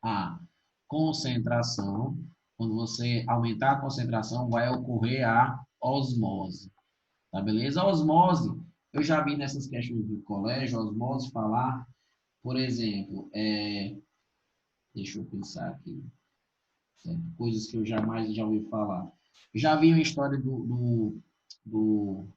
A concentração, quando você aumentar a concentração, vai ocorrer a osmose. Tá beleza? A osmose, eu já vi nessas questões do colégio, a osmose falar, por exemplo, deixa eu pensar aqui, certo? Coisas que eu jamais já ouvi falar. Já vi uma história do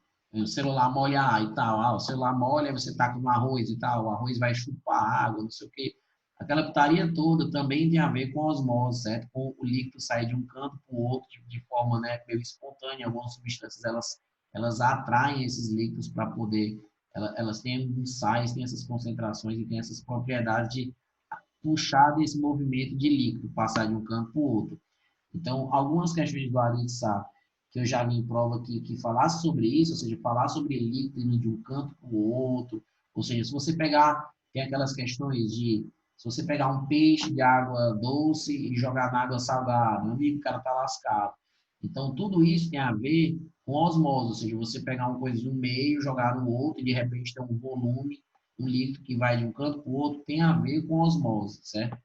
celular molhar e tal. Ah, o celular molha, você taca no arroz e tal, o arroz vai chupar água, não sei o quê. Aquela putaria toda também tem a ver com osmose, certo? Com o líquido sair de um canto para o outro de forma, né, meio espontânea. Algumas substâncias, elas atraem esses líquidos para poder... Elas têm sais, têm essas concentrações e têm essas propriedades de puxar desse movimento de líquido, passar de um canto para o outro. Então, algumas questões do Aritsá que eu já vi em prova que falasse sobre isso, ou seja, falar sobre líquido indo de um canto para o outro, ou seja, se você pegar, tem aquelas questões de, se você pegar um peixe de água doce e jogar na água salgada, meu amigo, o cara tá lascado. Então, tudo isso tem a ver com osmose, ou seja, você pegar uma coisa no meio, jogar no outro, e de repente tem um volume, um líquido que vai de um canto para o outro, tem a ver com osmose, certo?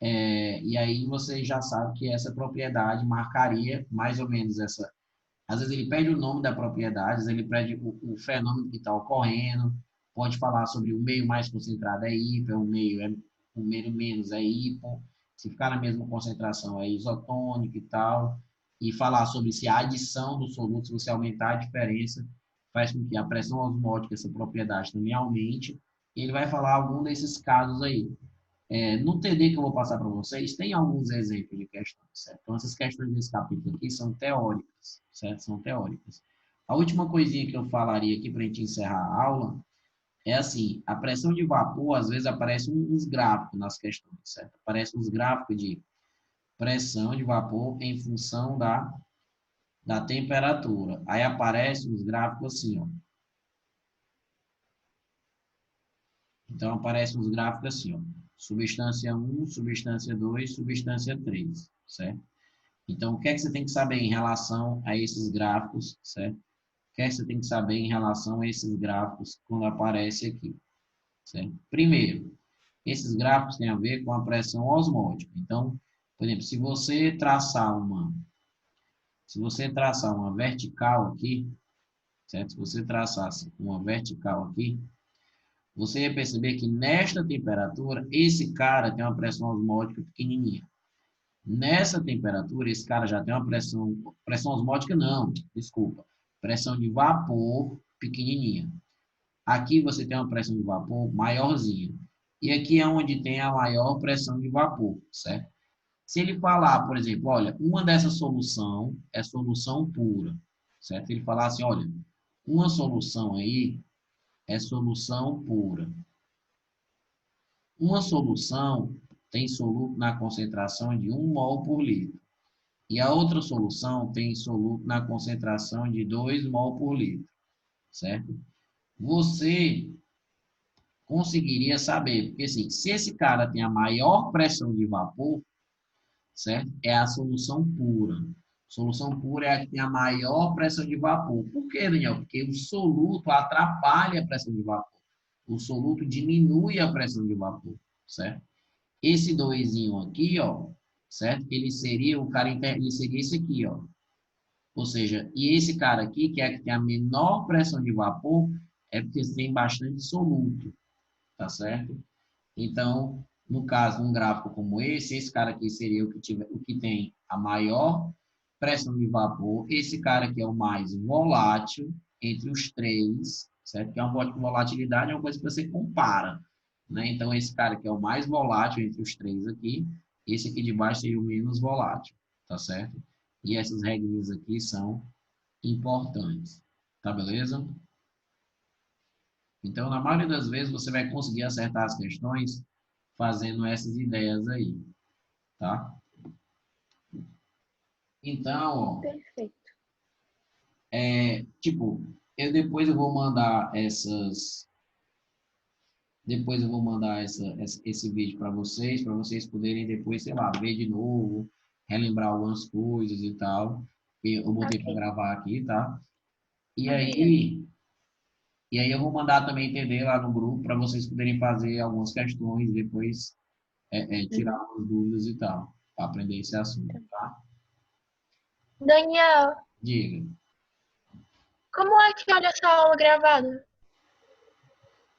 E aí você já sabe que essa propriedade marcaria mais ou menos essa. Às vezes ele pede o nome da propriedade, às vezes ele pede o fenômeno que está ocorrendo, pode falar sobre o meio mais concentrado é hiper, o meio menos é hipo, se ficar na mesma concentração é isotônico e tal, e falar sobre se a adição do soluto, se você aumentar a diferença, faz com que a pressão osmótica, essa propriedade também aumente, e ele vai falar algum desses casos aí. No TD que eu vou passar para vocês, tem alguns exemplos de questões, certo? Então, essas questões desse capítulo aqui são teóricas, certo? São teóricas. A última coisinha que eu falaria aqui para a gente encerrar a aula é assim, a pressão de vapor, às vezes aparece uns gráficos nas questões, certo? Aparecem uns gráficos de pressão de vapor em função da temperatura. Aí aparecem uns gráficos assim, ó. Então, aparecem uns gráficos assim, ó. Substância 1, substância 2, substância 3, certo? Então, o que é que você tem que saber em relação a esses gráficos, certo? O que é que você tem que saber em relação a esses gráficos quando aparece aqui, certo? Primeiro, esses gráficos têm a ver com a pressão osmótica. Então, por exemplo, se você traçar uma vertical aqui, certo? Se você traçasse uma vertical aqui, você ia perceber que nesta temperatura, esse cara tem uma pressão osmótica pequenininha. Nessa temperatura, esse cara já tem uma pressão osmótica não, desculpa, pressão de vapor pequenininha. Aqui você tem uma pressão de vapor maiorzinha. E aqui é onde tem a maior pressão de vapor, certo? Se ele falar, por exemplo, olha, uma dessa solução é solução pura, certo? Ele falar assim, olha, uma solução aí é solução pura. Uma solução tem soluto na concentração de 1 mol por litro. E a outra solução tem soluto na concentração de 2 mol por litro. Certo? Você conseguiria saber, porque assim, se esse cara tem a maior pressão de vapor, certo? É a solução pura. Solução pura é a que tem a maior pressão de vapor. Por quê, Daniel? Porque o soluto atrapalha a pressão de vapor. O soluto diminui a pressão de vapor, certo? Esse doisinho aqui, ó, certo? Ele seria o cara ele seria esse aqui, ó. Ou seja, e esse cara aqui, que é a que tem a menor pressão de vapor, é porque tem bastante soluto, tá certo? Então, no caso, um gráfico como esse cara aqui seria o que tem a maior pressão de vapor. Esse cara aqui é o mais volátil entre os três, certo? Que é uma volatilidade, é uma coisa que você compara, né? Então, esse cara aqui é o mais volátil entre os três aqui. Esse aqui de baixo seria o menos volátil, tá certo? E essas regrinhas aqui são importantes, tá beleza? Então, na maioria das vezes, você vai conseguir acertar as questões fazendo essas ideias aí, tá? Então, ó, Perfeito. tipo, depois eu vou mandar esse vídeo para vocês poderem depois, sei lá, ver de novo, relembrar algumas coisas e tal. Eu botei para Ok. gravar aqui, tá? E Ok. aí eu vou mandar também entender lá no grupo para vocês poderem fazer algumas questões e depois tirar algumas dúvidas e tal, para aprender esse assunto, tá? Daniel, Diga. como é que olha essa aula gravada?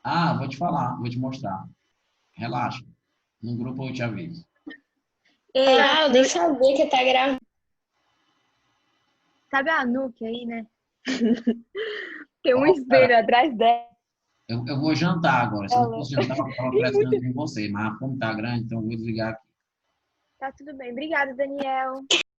Ah, vou te falar, vou te mostrar. Relaxa. No grupo eu te aviso. Ei, Eu nem sabia que tá gravando. sabe a Nuke aí, né? Tem um Ó, cara, espelho atrás dela. Eu vou jantar agora. Se eu não Ela. fosse jantar, eu estava pressionando em você. Mas a fome tá grande, então eu vou desligar aqui. Tá tudo bem. Obrigada, Daniel.